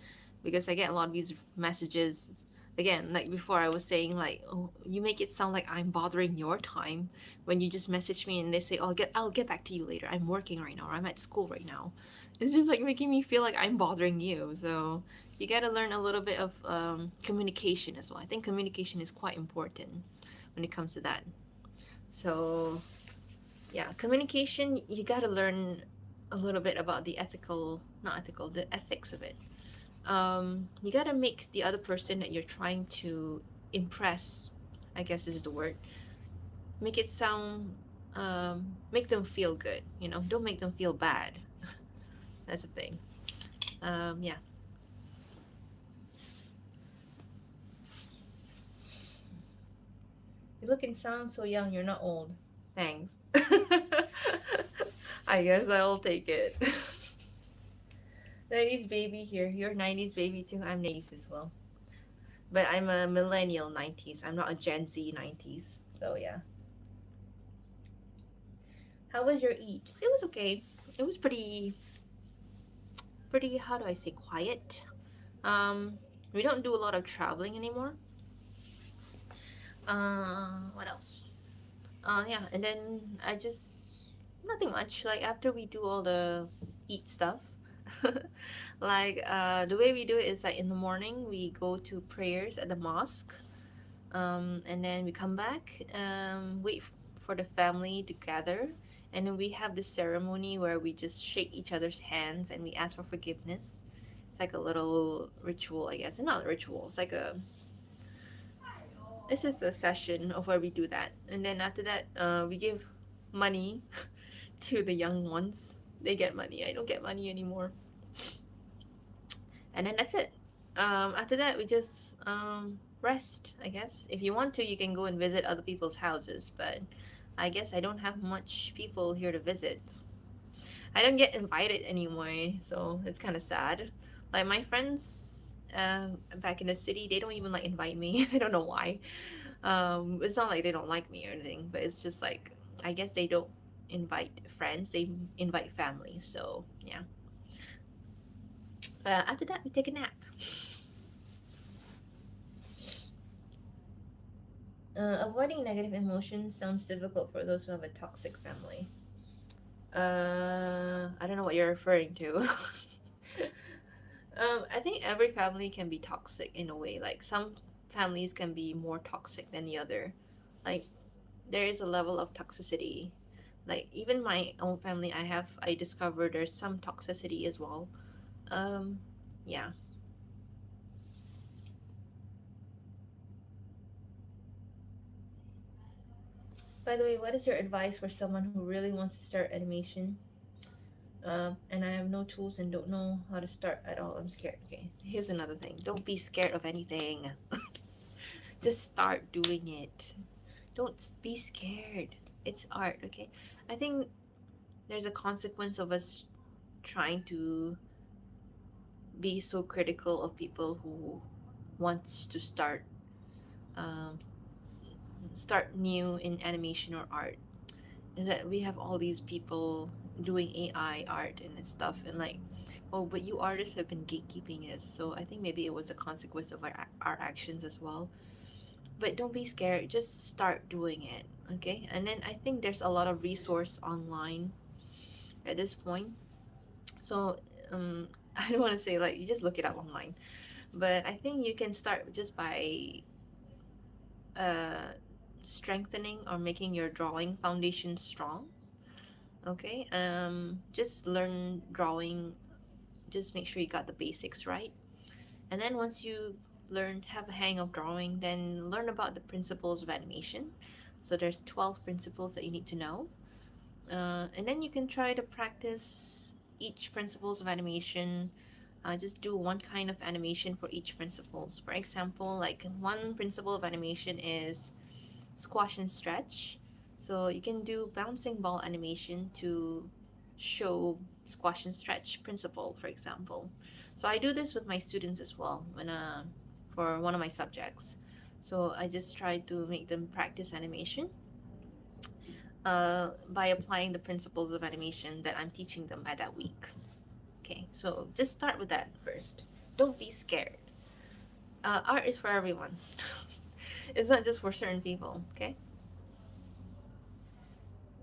because I get a lot of these messages. Again, like before, I was saying, like, oh, you make it sound like I'm bothering your time when you just message me and they say, oh, I'll get back to you later. I'm working right now, or I'm at school right now. It's just like making me feel like I'm bothering you. So you gotta learn a little bit of communication as well. I think communication is quite important when it comes to that. So yeah, communication, you got to learn a little bit about the ethical, not ethical, the ethics of it. You got to make the other person that you're trying to impress, I guess is the word, make it sound, make them feel good, don't make them feel bad. That's the thing. Yeah. You look and sound so young, you're not old. Thanks. I guess I'll take it. 90s baby here. You're 90s baby too. I'm 90s as well. But I'm a millennial 90s. I'm not a Gen Z 90s. So yeah. How was your eat? It was okay. It was pretty, how do I say, quiet. We don't do a lot of traveling anymore. What else? Yeah, and then I just nothing much. Like after we do all the eat stuff, like the way we do it is like in the morning we go to prayers at the mosque, and then we come back, wait for the family to gather, and then we have this ceremony where we just shake each other's hands and we ask for forgiveness. It's like a little ritual, I guess. Not a ritual. It's like a this is a session of where we do that, and then after that, we give money to the young ones. They get money. I don't get money anymore. And then that's it. After that, we just rest. I guess if you want to, you can go and visit other people's houses, but I guess I don't have much people here to visit. I don't get invited anymore, so it's kind of sad. Like my friends back in the city, they don't even like invite me. I don't know why. It's not like they don't like me or anything, but it's just like I guess they don't invite friends, they invite family. So yeah. After that, we take a nap. Avoiding negative emotions sounds difficult for those who have a toxic family. I don't know what you're referring to. I think every family can be toxic in a way. Like some families can be more toxic than the other. Like there is a level of toxicity. Like even my own family, I discovered there's some toxicity as well. Um, yeah. By the way, what is your advice for someone who really wants to start animation? And I have no tools and don't know how to start at all. I'm scared. Okay, here's another thing. Don't be scared of anything. Just start doing it. Don't be scared. It's art, okay? I think there's a consequence of us trying to be so critical of people who wants to um, start new in animation or art. Is that we have all these people doing AI art and stuff, and like, oh, but you artists have been gatekeeping us. So I think maybe it was a consequence of our actions as well. But don't be scared, just start doing it, okay? And then I think there's a lot of resource online at this point. So I don't want to say like you just look it up online, but I think you can start just by uh strengthening or making your drawing foundation strong. Okay, just learn drawing, just make sure you got the basics right, and then once you have a hang of drawing, then learn about the principles of animation. So there's 12 principles that you need to know, and then you can try to practice each principles of animation. Just do one kind of animation for each principles. For example, like one principle of animation is squash and stretch. So you can do bouncing ball animation to show squash and stretch principle, for example. So I do this with my students as well when for one of my subjects. So I just try to make them practice animation by applying the principles of animation that I'm teaching them at that week. Okay, so just start with that first. Don't be scared. Art is for everyone. It's not just for certain people, okay?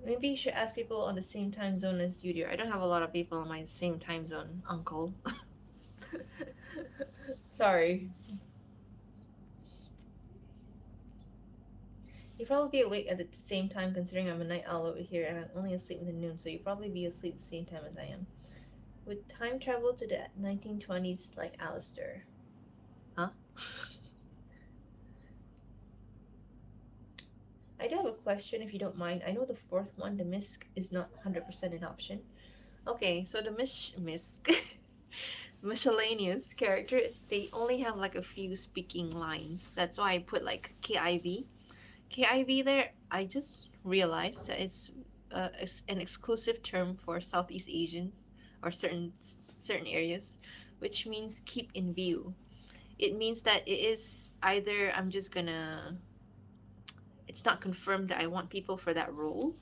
Maybe you should ask people on the same time zone as you do. I don't have a lot of people on my same time zone, uncle. Sorry. You'd probably be awake at the same time considering I'm a night owl over here and I'm only asleep in the noon, so you'd probably be asleep at the same time as I am. Would time travel to the 1920s like Alistair? Huh? I do have a question if you don't mind. I know the fourth one, the misc, is not 100% an option. Okay, so the misc miscellaneous character, they only have like a few speaking lines. That's why I put like KIV. KIV there, I just realized that it's an exclusive term for Southeast Asians or certain areas, which means keep in view. It means that it is either I'm just gonna it's not confirmed that I want people for that role,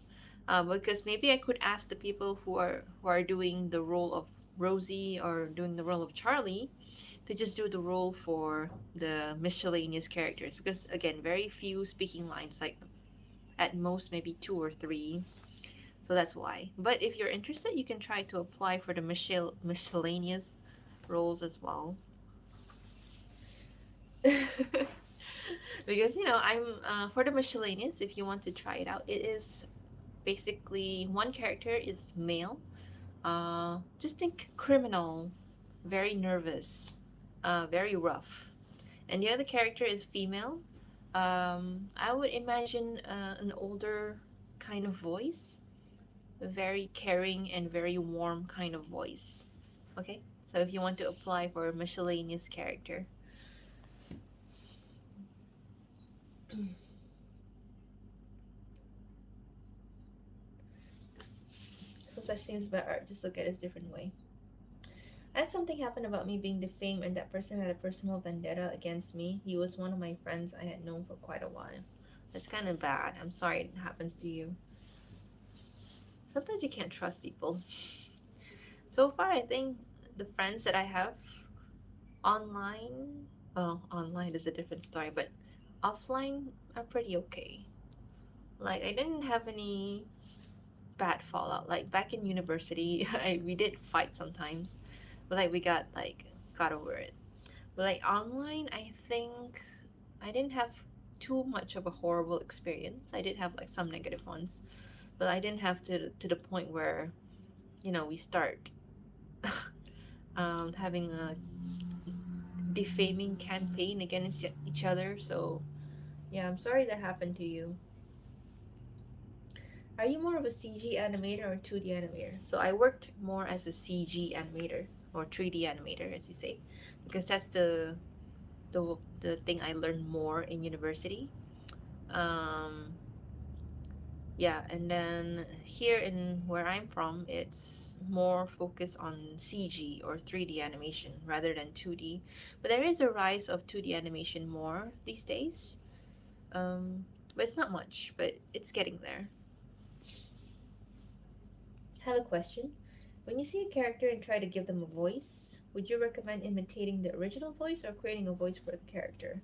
Because maybe I could ask the people who are doing the role of Rosie or doing the role of Charlie to just do the role for the miscellaneous characters, because again, very few speaking lines, like at most maybe two or three. So that's why. But if you're interested, you can try to apply for the miscellaneous roles as well. Because I'm for the miscellaneous. If you want to try it out, it is basically one character is male. Just think criminal, very nervous, very rough, and the other character is female. I would imagine an older kind of voice, a very caring and very warm kind of voice. Okay, so if you want to apply for a miscellaneous character, no such thing as bad art. Just look at it a different way. I had something happen about me being defamed, and that person had a personal vendetta against me. He was one of my friends I had known for quite a while. That's kind of bad. I'm sorry it happens to you. Sometimes you can't trust people. So far, I think the friends that I have online, well, online is a different story, but offline are pretty okay. Like, I didn't have any bad fallout. Like, back in university, we did fight sometimes, but like, we got over it. But like, online, I think I didn't have too much of a horrible experience. I did have like some negative ones, but I didn't have to the point where we start having a defaming campaign against each other. So yeah, I'm sorry that happened to you. Are you more of a CG animator or 2D animator? So I worked more as a CG animator or 3D animator, as you say, because that's the thing I learned more in university. Um, yeah, and then here in where I'm from, it's more focused on CG or 3D animation rather than 2D. But there is a rise of 2D animation more these days. But it's not much, but it's getting there. I have a question. When you see a character and try to give them a voice, would you recommend imitating the original voice or creating a voice for the character?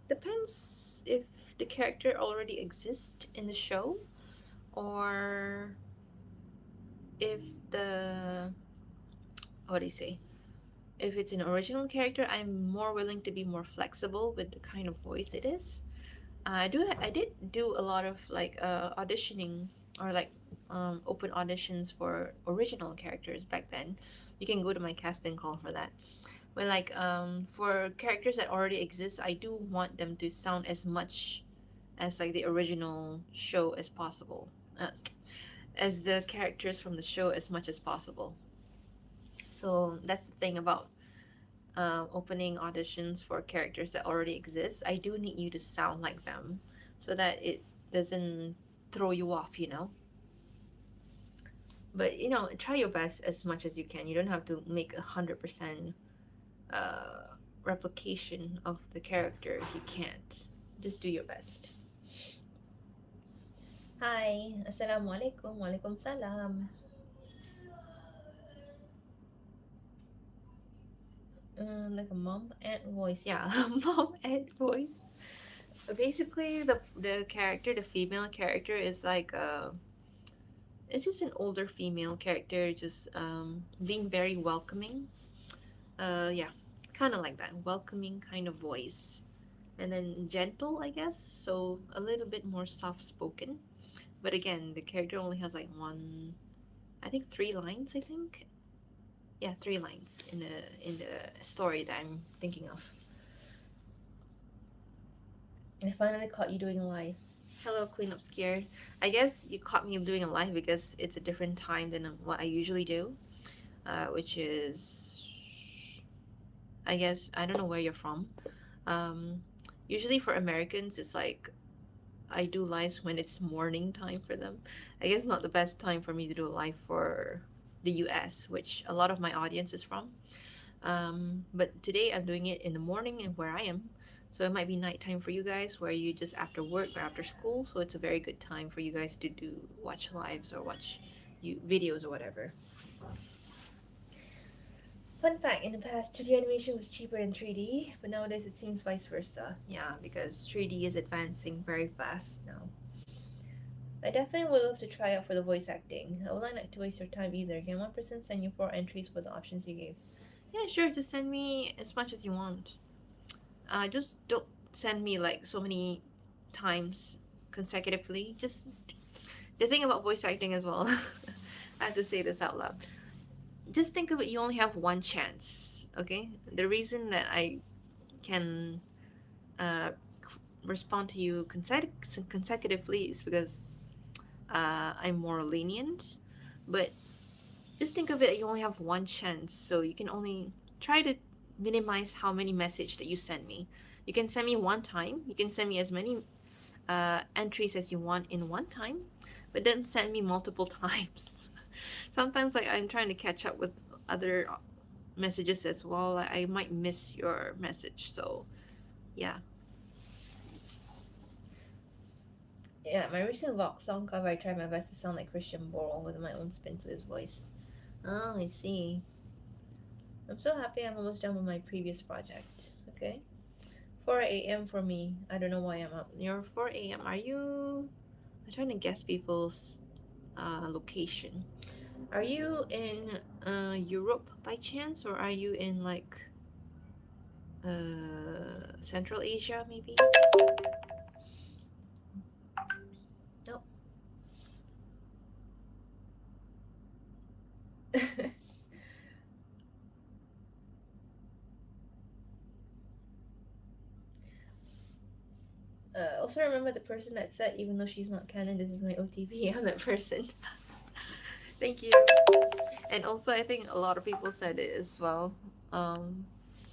Depends if the character already exists in the show, or if the what do you say? If it's an original character, I'm more willing to be more flexible with the kind of voice it is. I did do a lot of like auditioning or like open auditions for original characters back then. You can go to my casting call for that. But like for characters that already exist, I do want them to sound as much as like the original show as possible. As the characters from the show as much as possible. So that's the thing about opening auditions for characters that already exist. I do need you to sound like them so that it doesn't throw you off. But try your best as much as you can. You don't have to make 100% replication of the character if you can't. Just do your best. Hi, assalamualaikum, walaikum salam. Like a mom and voice, yeah, mom and voice. Basically, the character, the female character, is like it's just an older female character, just being very welcoming. Yeah, kind of like that, welcoming kind of voice, and then gentle, I guess. So a little bit more soft spoken. But again, the character only has like one, I think three lines. I think, yeah, three lines in the story that I'm thinking of. I finally caught you doing a live. Hello, Queen Obscure. I guess you caught me doing a live because it's a different time than what I usually do, which is, I guess, I don't know where you're from. Um, Usually for Americans, it's like I do lives when it's morning time for them. I guess not the best time for me to do a live for the US, which a lot of my audience is from. But today I'm doing it in the morning and where I am. So it might be nighttime for you guys, where you just after work or after school. So it's a very good time for you guys to do watch lives or watch you videos or whatever. Fun fact: in the past, 2D animation was cheaper than 3D, but nowadays it seems vice versa. Yeah, because 3D is advancing very fast now. I definitely would love to try out for the voice acting. I would like not to waste your time either. Can one person send you 4 entries with the options you gave? Yeah, sure. Just send me as much as you want. Just don't send me like so many times consecutively. Just the thing about voice acting as well. I have to say this out loud. Just think of it. You only have one chance. Okay. The reason that I can uh, respond to you consecutively is because I'm more lenient. But just think of it. You only have one chance, so you can only try to minimize how many message that you send me. You can send me one time. You can send me as many entries as you want in one time, but don't send me multiple times. Sometimes like I'm trying to catch up with other messages as well. I might miss your message, so yeah. Yeah, my recent rock song cover, I tried my best to sound like Christian Borle with my own spin to his voice. Oh, I see. I'm so happy I'm almost done with my previous project. Okay. 4 a.m. for me. I don't know why I'm up. You're 4 a.m. Are you? I'm trying to guess people's location. Are you in Europe by chance, or are you in like Central Asia maybe? Nope. Also remember the person that said, even though she's not canon, this is my OTP. I'm that person. Thank you. And also, I think a lot of people said it as well. Um,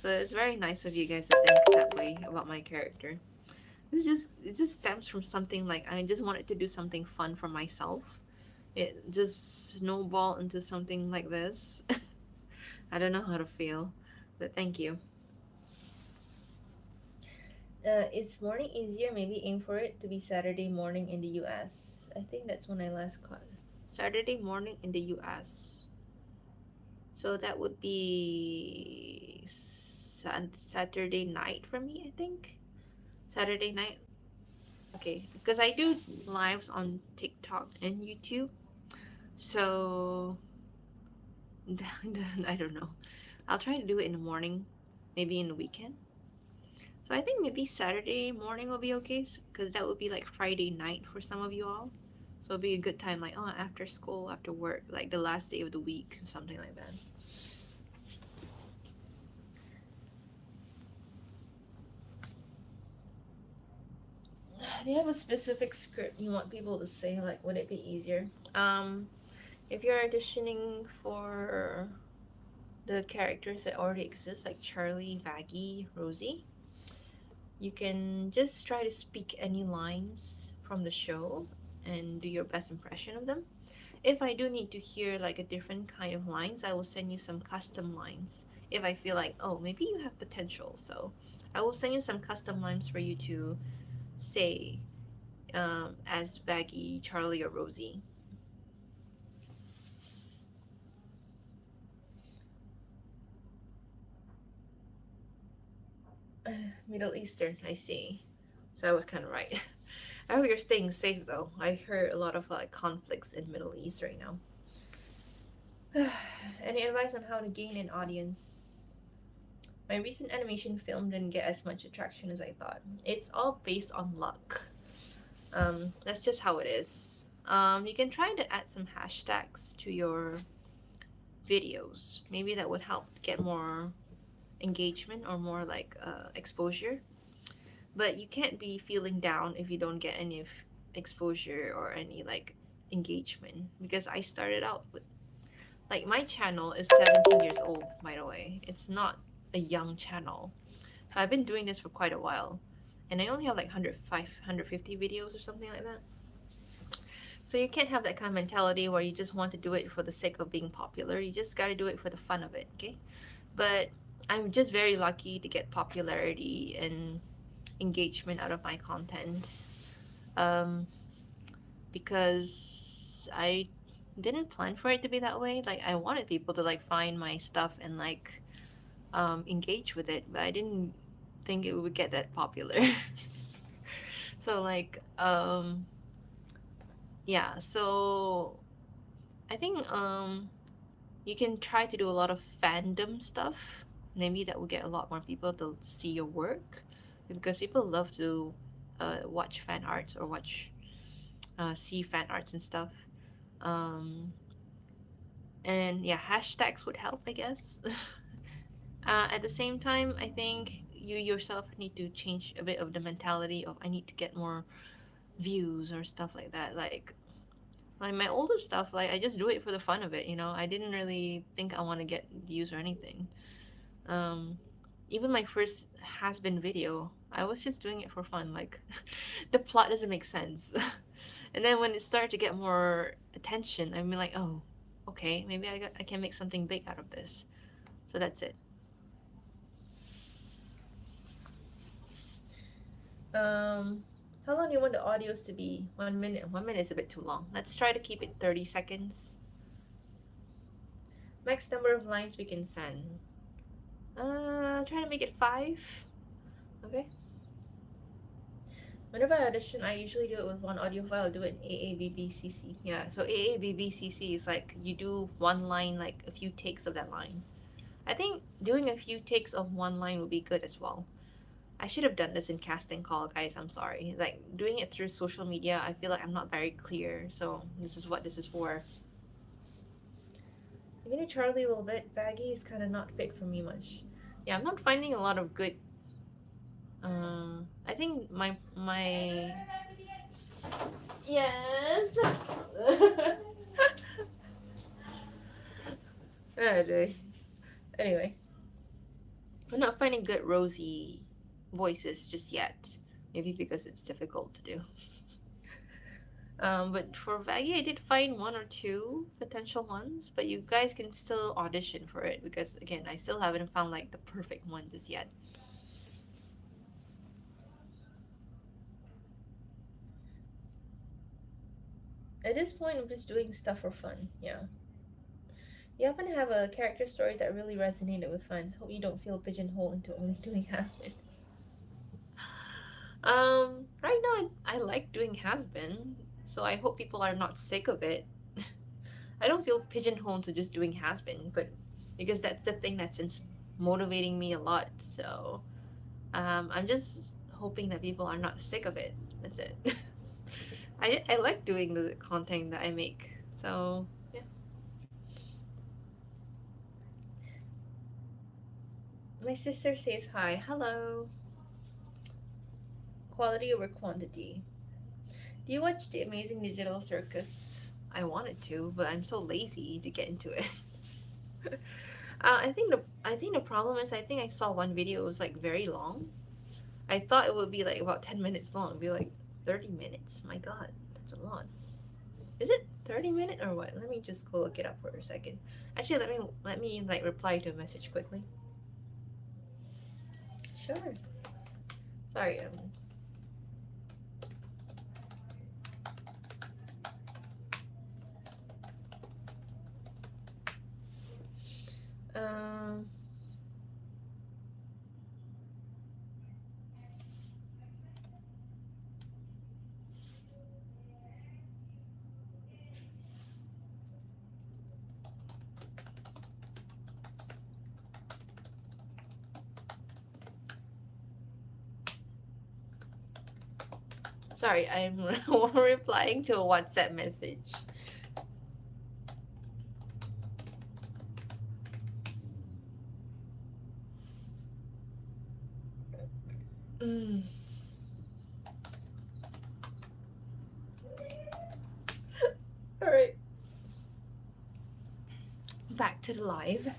so it's very nice of you guys to think that way about my character. It just stems from something like I just wanted to do something fun for myself. It just snowballed into something like this. I don't know how to feel, but thank you. Is morning easier? Maybe aim for it to be Saturday morning in the US. I think that's when I last caught. Saturday morning in the US. So that would be Saturday night for me, I think. Saturday night. Okay, because I do lives on TikTok and YouTube. So I don't know. I'll try to do it in the morning, maybe in the weekend. So I think maybe Saturday morning will be okay, because that would be like Friday night for some of you all. So it'll be a good time, like, oh, after school, after work, like the last day of the week, something like that. Do you have a specific script you want people to say? Like, would it be easier? If you're auditioning for the characters that already exist, like Charlie, Vaggie, Rosie, you can just try to speak any lines from the show and do your best impression of them. If I do need to hear like a different kind of lines, I will send you some custom lines. If I feel like, oh, maybe you have potential, so I will send you some custom lines for you to say as Vaggie, Charlie, or Rosie. Middle Eastern, I see. So I was kind of right. I hope you're staying safe though. I heard a lot of like conflicts in Middle East right now. Any advice on how to gain an audience? My recent animation film didn't get as much attraction as I thought. It's all based on luck. That's just how it is. You can try to add some hashtags to your videos. Maybe that would help get more engagement or more like exposure. But you can't be feeling down if you don't get any exposure or any like engagement, because I started out with like my channel is 17 years old, by the way. It's not a young channel. So I've been doing this for quite a while. And I only have like 150 videos or something like that. So you can't have that kind of mentality where you just want to do it for the sake of being popular. You just got to do it for the fun of it, okay? But I'm just very lucky to get popularity, and engagement out of my content. Um, because I didn't plan for it to be that way. Like I wanted people to like find my stuff and like engage with it, but I didn't think it would get that popular. So like yeah, so I think you can try to do a lot of fandom stuff. Maybe that will get a lot more people to see your work because people love to watch fan arts or watch see fan arts and stuff. Um, and yeah, hashtags would help, I guess. At the same time, I think you yourself need to change a bit of the mentality of I need to get more views or stuff like that. Like my oldest stuff, like I just do it for the fun of it, you know. I didn't really think I want to get views or anything. Um, Even my first has been video, I was just doing it for fun. Like the plot doesn't make sense. And then when it started to get more attention, I mean like, oh, okay, maybe I can make something big out of this. So that's it. Um, how long do you want the audios to be? 1 minute. 1 minute is a bit too long. Let's try to keep it 30 seconds. Max number of lines we can send. Try to make it 5. Okay. Whenever I audition, I usually do it with one audio file. I do it in AABBCC. Yeah, so AABBCC is like you do one line, like a few takes of that line. I think doing a few takes of one line would be good as well. I should have done this in casting call, guys. I'm sorry. Like doing it through social media, I feel like I'm not very clear. So this is what this is for. I'm gonna Charlie a little bit. Baggy is kind of not fit for me much. Yeah, I'm not finding a lot of good. I think my yes. Anyway, anyway, I'm not finding good rosy voices just yet. Maybe because it's difficult to do. But for Vaggie, I did find one or two potential ones, but you guys can still audition for it because again, I still haven't found like the perfect one just yet. At this point, I'm just doing stuff for fun. Yeah. You happen to have a character story that really resonated with fans. Hope you don't feel pigeonholed into only doing has-been. Right now I like doing has-been, so I hope people are not sick of it. I don't feel pigeonholed to just doing has-been, but because that's the thing that's motivating me a lot. So I'm just hoping that people are not sick of it. That's it. I like doing the content that I make. So yeah. My sister says hi. Hello. Quality over quantity. Do you watch The Amazing Digital Circus? I wanted to, but I'm so lazy to get into it. I think the problem is I think I saw one video. It was like very long. I thought it would be like about 10 minutes long. It'd be like 30 minutes. My God, that's a lot. Is it 30 minutes or what? Let me just go look it up for a second. Actually, let me like reply to a message quickly. Sure. Sorry. Um. Sorry, I'm replying to a WhatsApp message. Mm. All right. Back to the live.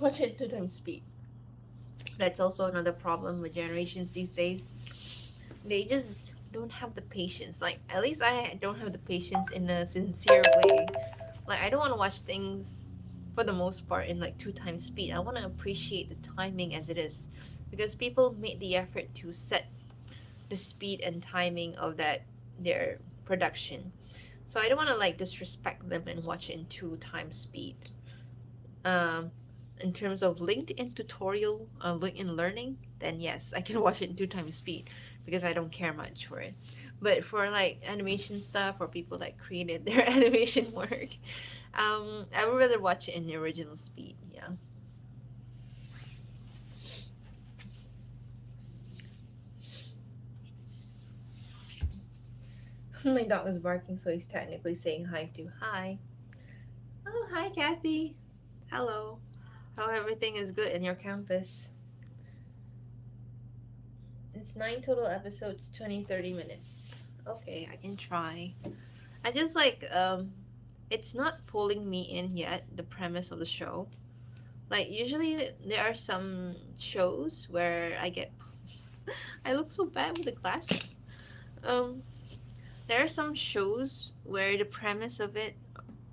Watch it 2 times speed. That's also another problem with generations these days. They just don't have the patience. Like at least I don't have the patience in a sincere way. Like I don't want to watch things for the most part in like 2 times speed. I want to appreciate the timing as it is, because people made the effort to set the speed and timing of that their production. So I don't want to like disrespect them and watch it in 2 times speed. Um, in terms of LinkedIn tutorial, LinkedIn learning, then yes, I can watch it in 2 times speed because I don't care much for it. But for like animation stuff or people that created their animation work, I would rather watch it in the original speed. Yeah. My dog is barking, so he's technically saying hi to hi. Oh, hi, Kathy. Hello. How everything is good in your campus? It's 9 total episodes, 20, 30 minutes. Okay, I can try. I just like, it's not pulling me in yet, the premise of the show. Like, usually there are some shows where I get. I look so bad with the glasses. Um, there are some shows where the premise of it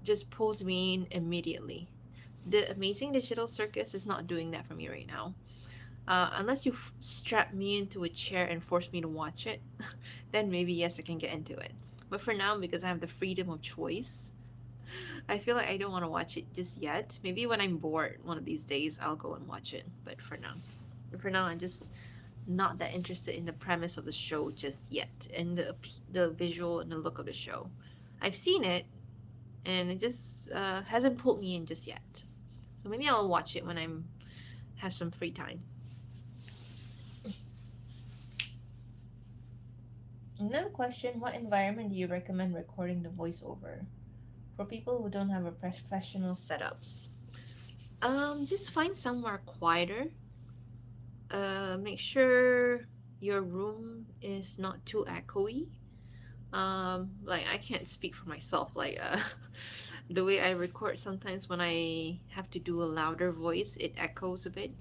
just pulls me in immediately. The Amazing Digital Circus is not doing that for me right now. Unless you strap me into a chair and force me to watch it, then maybe yes, I can get into it. But for now, because I have the freedom of choice, I feel like I don't want to watch it just yet. Maybe when I'm bored one of these days, I'll go and watch it. But for now, I'm just not that interested in the premise of the show just yet, and the visual and the look of the show. I've seen it, and it just hasn't pulled me in just yet. So maybe I'll watch it when I'm have some free time. Another question: what environment do you recommend recording the voiceover for people who don't have a professional setups? Just find somewhere quieter. Make sure your room is not too echoey. Like I can't speak for myself. Like the way I record sometimes when I have to do a louder voice, it echoes a bit.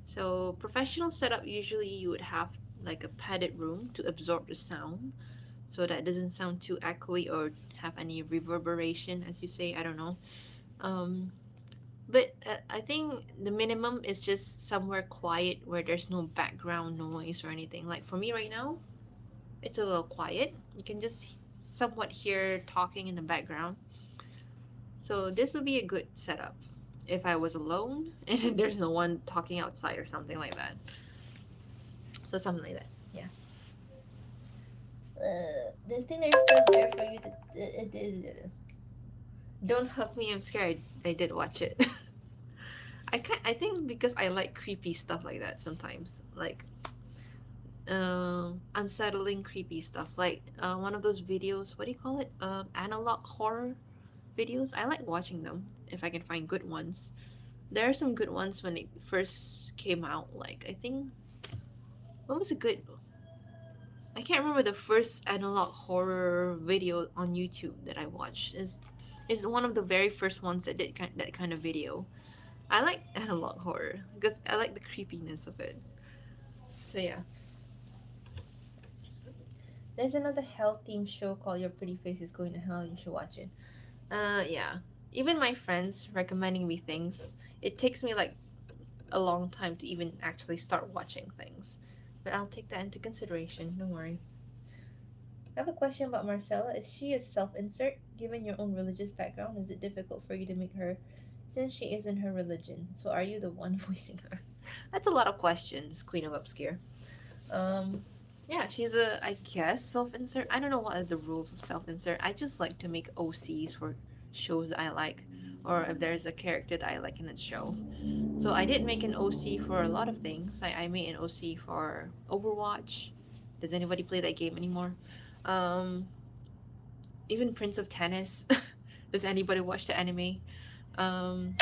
So professional setup usually you would have like a padded room to absorb the sound, so that it doesn't sound too echoey or have any reverberation, as you say. I don't know. Um, but I think the minimum is just somewhere quiet where there's no background noise or anything. Like for me right now, it's a little quiet. You can just somewhat hear talking in the background. So this would be a good setup if I was alone and there's no one talking outside or something like that. So something like that. Yeah. This thing there's stuff there for you to. Don't hug me. I'm scared. I did watch it. I think because I like creepy stuff like that sometimes, like unsettling creepy stuff, like one of those videos. What do you call it? Analog horror videos. I like watching them if I can find good ones. There are some good ones when it first came out. Like I think what was a good? I can't remember the first analog horror video on YouTube that I watched. Is one of the very first ones that did that kind of video. I like analog horror because I like the creepiness of it. So yeah. There's another health themed show called Your Pretty Face is Going to Hell. You should watch it. Yeah. Even my friends recommending me things, it takes me like a long time to even actually start watching things. But I'll take that into consideration. Don't worry. I have a question about Marcella. Is she a self insert? Given your own religious background, is it difficult for you to make her since she isn't her religion? So are you the one voicing her? That's a lot of questions, Queen of Obscure. Um, yeah, she's a, I guess, self insert. I don't know what are the rules of self insert. I just like to make OCs for shows that I like, or if there's a character that I like in that show. So I did make an OC for a lot of things. I made an OC for Overwatch. Does anybody play that game anymore? Um, Even Prince of Tennis. Does anybody watch the anime? Um,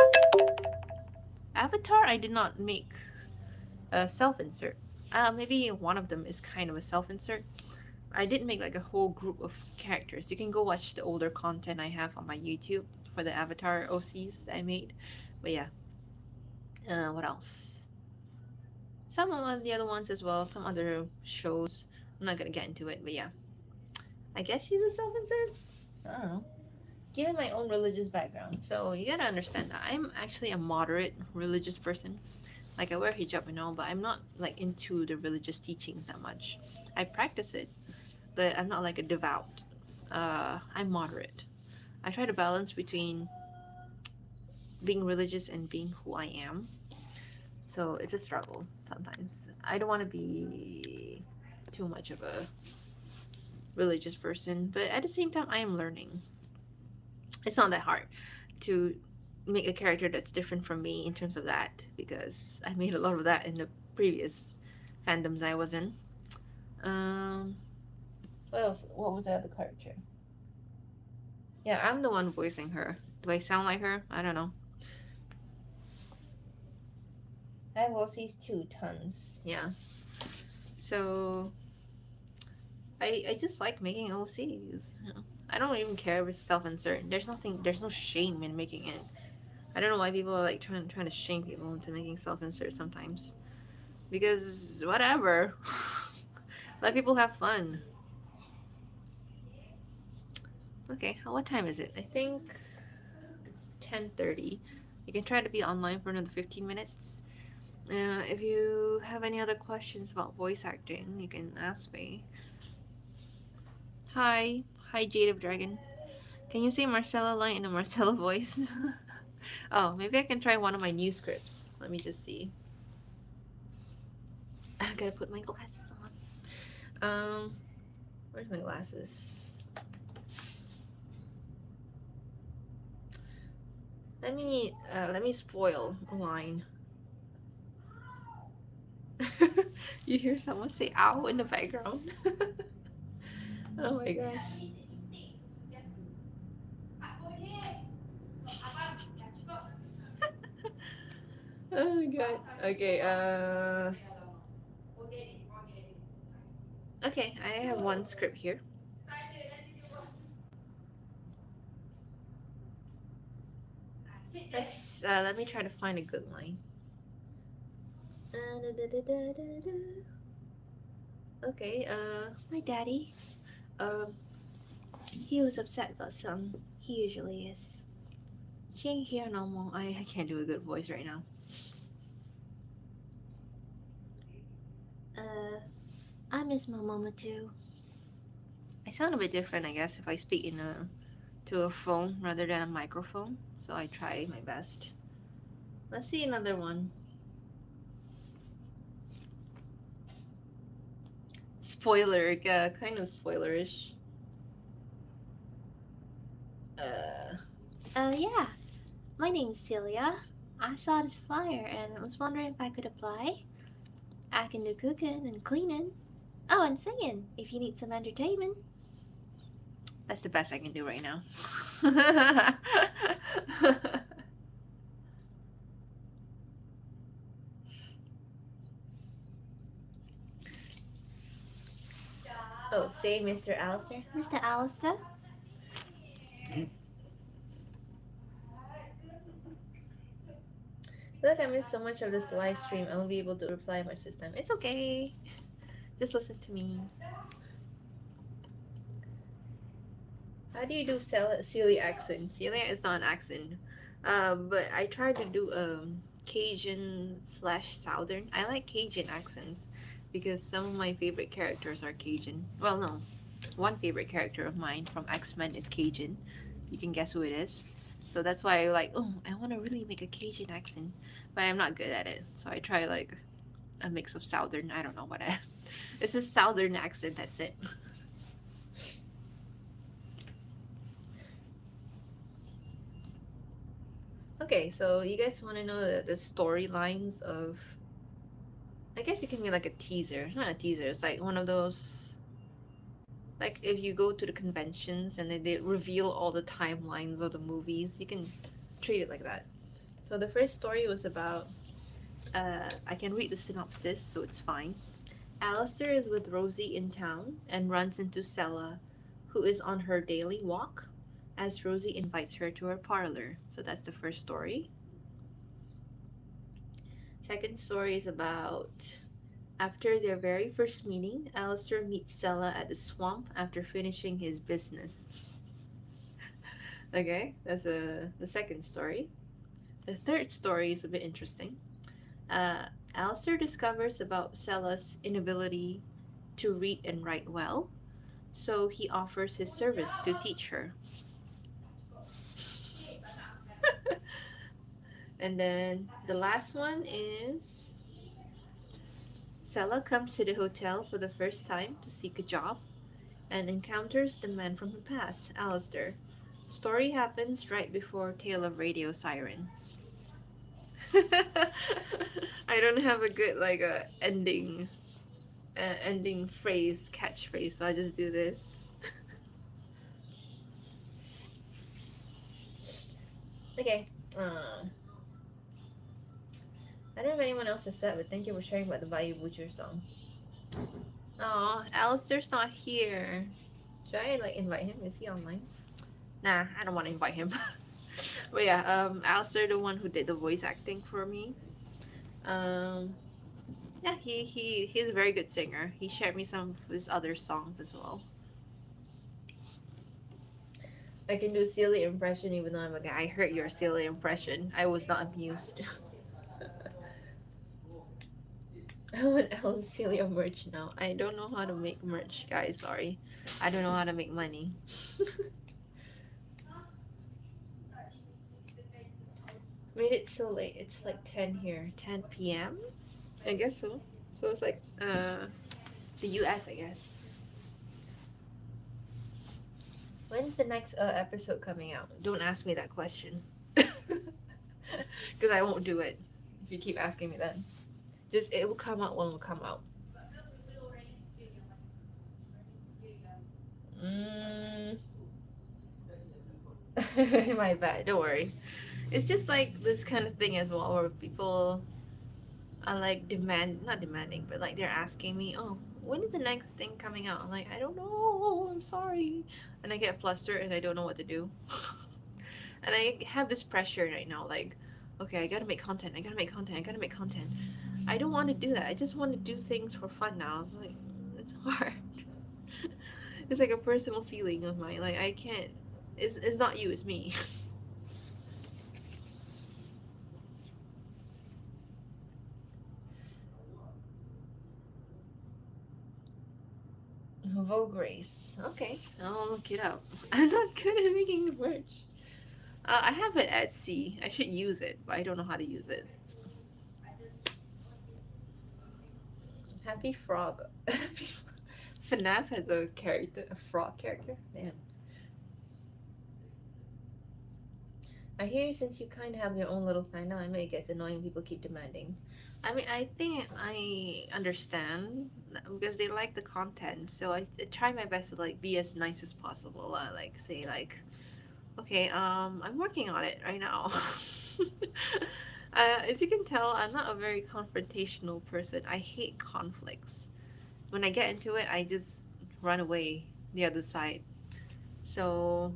Avatar, I did not make a self insert. Maybe one of them is kind of a self insert. I didn't make like a whole group of characters. You can go watch the older content I have on my YouTube for the Avatar OCs that I made. But yeah, what else? Some of the other ones as well. Some other shows. I'm not gonna get into it, but yeah. I guess she's a self insert. I don't know. given my own religious background, so you gotta understand that I'm actually a moderate religious person. Like I wear hijab and all, but I'm not like into the religious teachings that much. I practice it, but I'm not like a devout. I'm moderate. I try to balance between being religious and being who I am. So it's a struggle sometimes. I don't want to be too much of a religious person, but at the same time, I am learning. It's not that hard to make a character that's different from me in terms of that because I made a lot of that in the previous fandoms I was in. Um, what else? What was the other character? Yeah, I'm the one voicing her. Do I sound like her? I don't know. I have OCs too, tons. Yeah. So I just like making OCs. You know? I don't even care if it's self-insert. There's no shame in making it. I don't know why people are like trying to shame people into making self-insert sometimes. Because whatever. Let people have fun. Okay, what time is it? I think it's 10:30. You can try to be online for another 15 minutes. If you have any other questions about voice acting, you can ask me. Hi. Hi, Jade of Dragon. Can you say Marcella line in a Marcella voice? Oh, maybe I can try one of my new scripts. Let me just see. I gotta put my glasses on. Where's my glasses? Let me spoil a line. You hear someone say "ow" in the background? Oh my gosh. Oh my god. Okay. Okay. I have one script here. Let me try to find a good line. Okay. My daddy. Um, he was upset about something. He usually is. She ain't here no more. I can't do a good voice right now. Uh, I miss my mama too. I sound a bit different, I guess, if I speak in a to a phone rather than a microphone. So I try my best. Let's see another one. Spoiler, kind of spoilerish. Uh, yeah. My name's Celia. I saw this flyer and I was wondering if I could apply. I can do cooking and cleaning. Oh, and singing if you need some entertainment. That's the best I can do right now. Oh, say Mr. Alistair. Mr. Alistair? Look, I missed so much of this live stream. I won't be able to reply much this time. It's okay. Just listen to me. How do you do Celia accent? Celia is not an accent. But I tried to do Cajun slash Southern. I like Cajun accents because some of my favorite characters are Cajun. Well, no, one favorite character of mine from X-Men is Cajun. You can guess who it is. So that's why I like, oh, I want to really make a Cajun accent, but I'm not good at it. So I try like a mix of Southern. I don't know what I. It's a Southern accent. That's it. Okay, so you guys want to know the storylines of. I guess it can be like a teaser. It's not a teaser. It's like one of those. Like if you go to the conventions and they reveal all the timelines of the movies, you can treat it like that. So the first story was about. I can read the synopsis, so it's fine. Alistair is with Rosie in town and runs into Sella, who is on her daily walk, as Rosie invites her to her parlor. So that's the first story. Second story is about after their very first meeting, Alistair meets Sella at the swamp after finishing his business. Okay, that's the second story. The third story is a bit interesting. Alistair discovers about Sella's inability to read and write well, so he offers his service to teach her. And then the last one is Sella comes to the hotel for the first time to seek a job and encounters the man from her past, Alistair. Story happens right before Tale of Radio Siren. I don't have a good like a ending phrase catchphrase, so I just do this. Okay. I don't know if anyone else has said, but thank you for sharing about the Bayou Butcher song. Oh, Alistair's not here. Should I like invite him? Is he online? Nah, I don't want to invite him. But yeah, Alistair, the one who did the voice acting for me. Um, yeah, he's a very good singer. He shared me some of his other songs as well. I can do silly impression even though I'm a guy. I heard your silly impression. I was not amused. I want Ellen Celia merch now. I don't know how to make merch, guys. Sorry. I don't know how to make money. Made it so late. It's like 10 here. 10 p.m.? I guess so. So it's like the US, I guess. When's the next episode coming out? Don't ask me that question. Because I won't do it if you keep asking me that. Just it will come out when it will come out. Mm. My bad. Don't worry. It's just like this kind of thing as well, where people are like not demanding, but like they're asking me, "Oh, when is the next thing coming out?" I'm like, "I don't know. I'm sorry," and I get flustered and I don't know what to do. And I have this pressure right now, like, okay, I gotta make content. I gotta make content. I gotta make content. I don't want to do that. I just want to do things for fun now. It's like it's hard. It's like a personal feeling of mine. Like I can't. It's not you. It's me. Vogue race. Okay, I'll look it up. I'm not good at making the merch. I have it at Etsy. I should use it, but I don't know how to use it. Happy Frog. FNAF has a character, a frog character. Damn. I hear since you kind of have your own little fandom, I mean, it gets annoying. People keep demanding. I mean, I think I understand because they like the content, so I try my best to like be as nice as possible. Like say like, okay, I'm working on it right now. As you can tell, I'm not a very confrontational person. I hate conflicts. When I get into it, I just run away the other side. So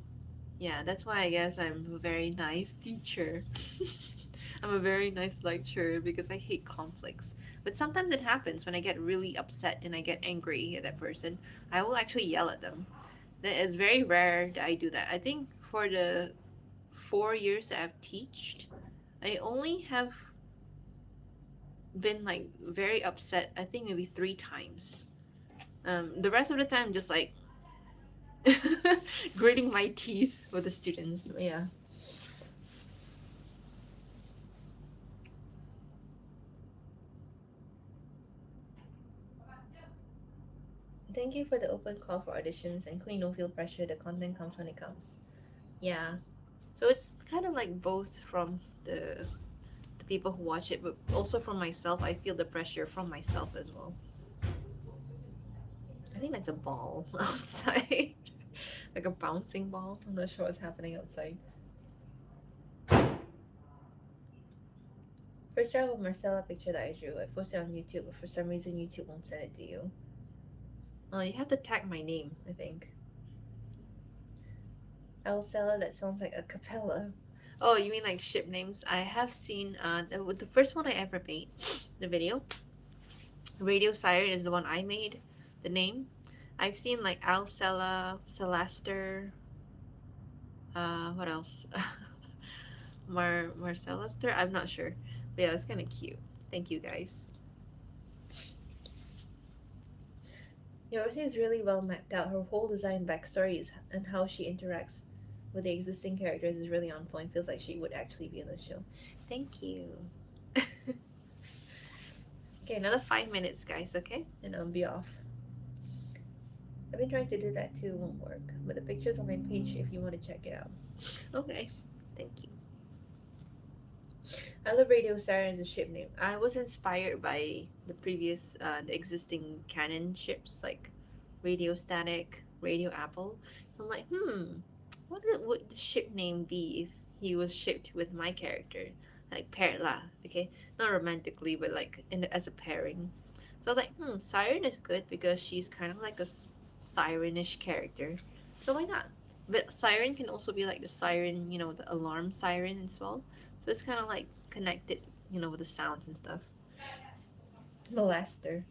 yeah, that's why I guess I'm a very nice teacher. I'm a very nice lecturer because I hate conflicts. But sometimes it happens when I get really upset and I get angry at that person. I will actually yell at them. It's very rare that I do that. I think for the 4 years that I've teached, I only have been like very upset. I think maybe 3 times. The rest of the time, just like gritting my teeth with the students. Yeah. Thank you for the open call for auditions and Queen, don't feel pressure. The content comes when it comes. Yeah. So it's kind of like both from the people who watch it, but also from myself. I feel the pressure from myself as well. I think that's a ball outside. Like a bouncing ball. I'm not sure what's happening outside. First round of Marcella picture that I drew. I posted on YouTube, but for some reason YouTube won't send it to you. Oh, you have to tag my name, I think. Alcella, that sounds like a capella. Oh, you mean like ship names? I have seen the first one I ever made, the video. Radio Siren is the one I made, the name. I've seen like Alcella, Celaster, What else? Marcella Stir? I'm not sure. But yeah, it's kind of cute. Thank you guys. Yours is really well mapped out. Her whole design backstory is, and how she interacts with the existing characters is really on point. Feels like she would actually be in the show. Thank you. Okay, another 5 minutes, guys, okay? And I'll be off. I've been trying to do that too, won't work. But the picture's on my page if you want to check it out. Okay, thank you. I love Radio Siren as a ship name. I was inspired by the existing canon ships like Radio Static, Radio Apple. So I'm like, would the ship name be if he was shipped with my character, like Perla? Okay, not romantically, but like as a pairing. So I was like, Siren is good because she's kind of like a sirenish character. So why not? But siren can also be like the siren, the alarm siren as well. So it's kind of like connected, with the sounds and stuff. Molester.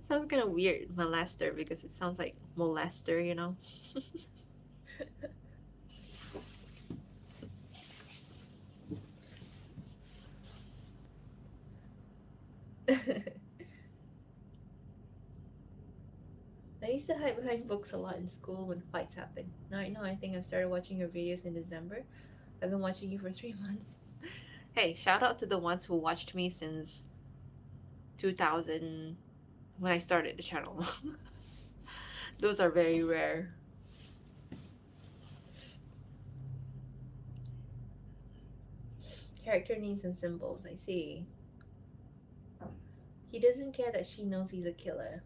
Sounds kind of weird, molester, because it sounds like molester. I used to hide behind books a lot in school when fights happen. Right now, I think I've started watching your videos in December. I've been watching you for 3 months. Hey, shout out to the ones who watched me since 2000 when I started the channel. Those are very rare. Character names and symbols, I see. He doesn't care that she knows he's a killer.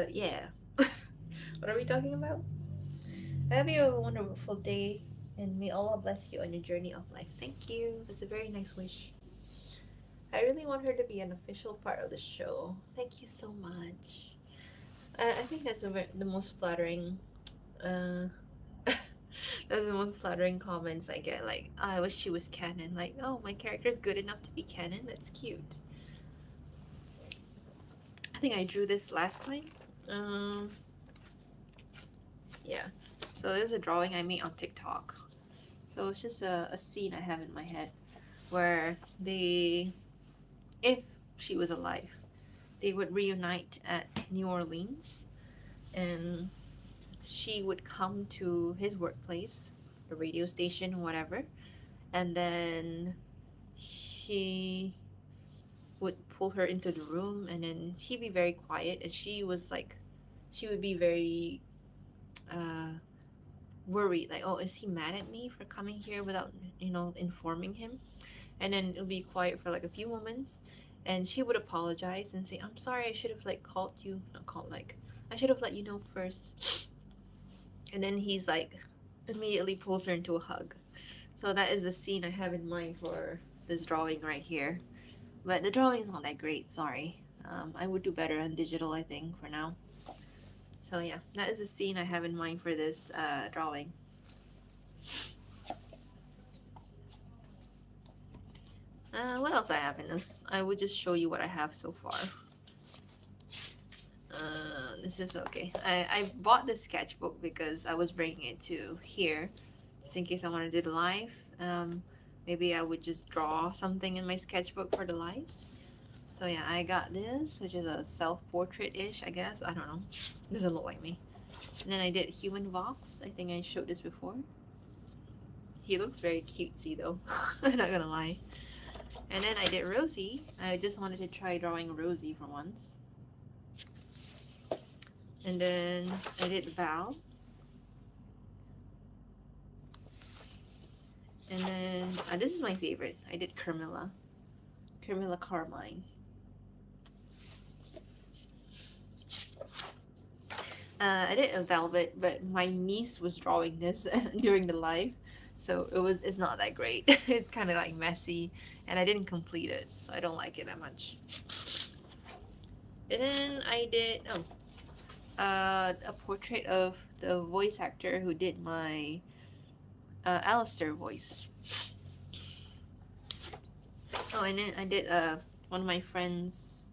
Yeah. What are we talking about? I hope you have a wonderful day, and may Allah bless you on your journey of life. Thank you. That's a very nice wish. I really want her to be an official part of the show. Thank you so much. I think that's the most flattering. Uh, that's the most flattering comments I get. Like, oh, I wish she was canon. Like, oh, my character's good enough to be canon. That's cute. I think I drew this last time. Yeah. So there's a drawing I made on TikTok. So it's just a scene I have in my head where if she was alive, they would reunite at New Orleans, and she would come to his workplace, the radio station, whatever, and then he would pull her into the room, and then she'd be very quiet, and she would be very worried, like, oh, is he mad at me for coming here without informing him? And then it'll be quiet for like a few moments, and she would apologize and say, I'm sorry, I should have like called you, not called, like, I should have let you know first. And then he's like immediately pulls her into a hug. So that is the scene I have in mind for this drawing right here. But the drawing is not that great, sorry. I would do better on digital, I think, for now. So yeah, that is the scene I have in mind for this drawing. What else I have in this? I would just show you what I have so far. This is okay. I bought this sketchbook because I was bringing it to here, just in case I want to do the live. Maybe I would just draw something in my sketchbook for the lives. So yeah, I got this, which is a self-portrait-ish, I guess. I don't know. Doesn't look like me. And then I did Human Vox. I think I showed this before. He looks very cutesy though. I'm not gonna lie. And then I did Rosie. I just wanted to try drawing Rosie for once. And then I did Val. And then this is my favorite. I did Carmilla Carmine. I did a Velvet, but my niece was drawing this during the live, so it's not that great. It's kind of like messy, and I didn't complete it, so I don't like it that much. And then I did a portrait of the voice actor who did my Alistair voice. Oh, and then I did one of my friends'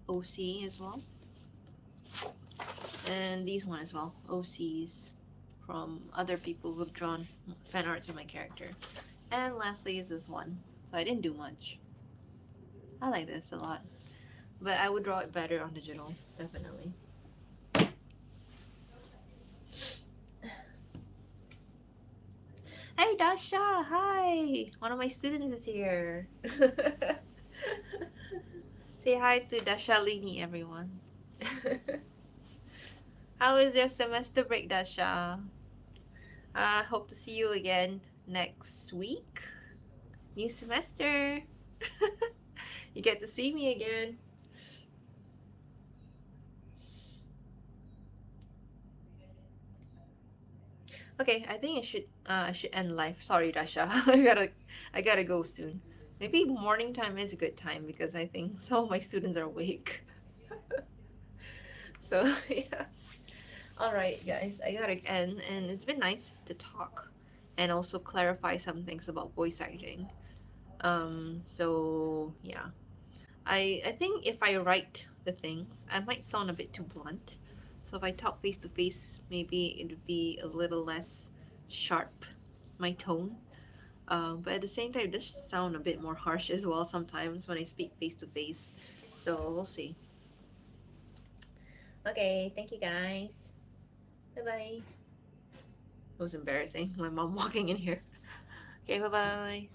OC as well. And these one as well, OCs from other people who've drawn fan arts of my character. And lastly is this one. So I didn't do much. I like this a lot. But I would draw it better on digital, definitely. Hey Dasha, hi! One of my students is here. Say hi to Dasha Lini, everyone. How is your semester break, Dasha? I hope to see you again next week. New semester. You get to see me again. Okay, I think I should end life. Sorry, Dasha. I gotta go soon. Maybe morning time is a good time because I think some of my students are awake. So yeah. Alright guys, I gotta end, and it's been nice to talk and also clarify some things about voice acting. So yeah. I think if I write the things, I might sound a bit too blunt. So if I talk face to face, maybe it would be a little less sharp, my tone. But at the same time, it does sound a bit more harsh as well sometimes when I speak face to face. So we'll see. Okay, thank you guys. Bye bye. It was embarrassing. My mom walking in here. Okay, bye bye.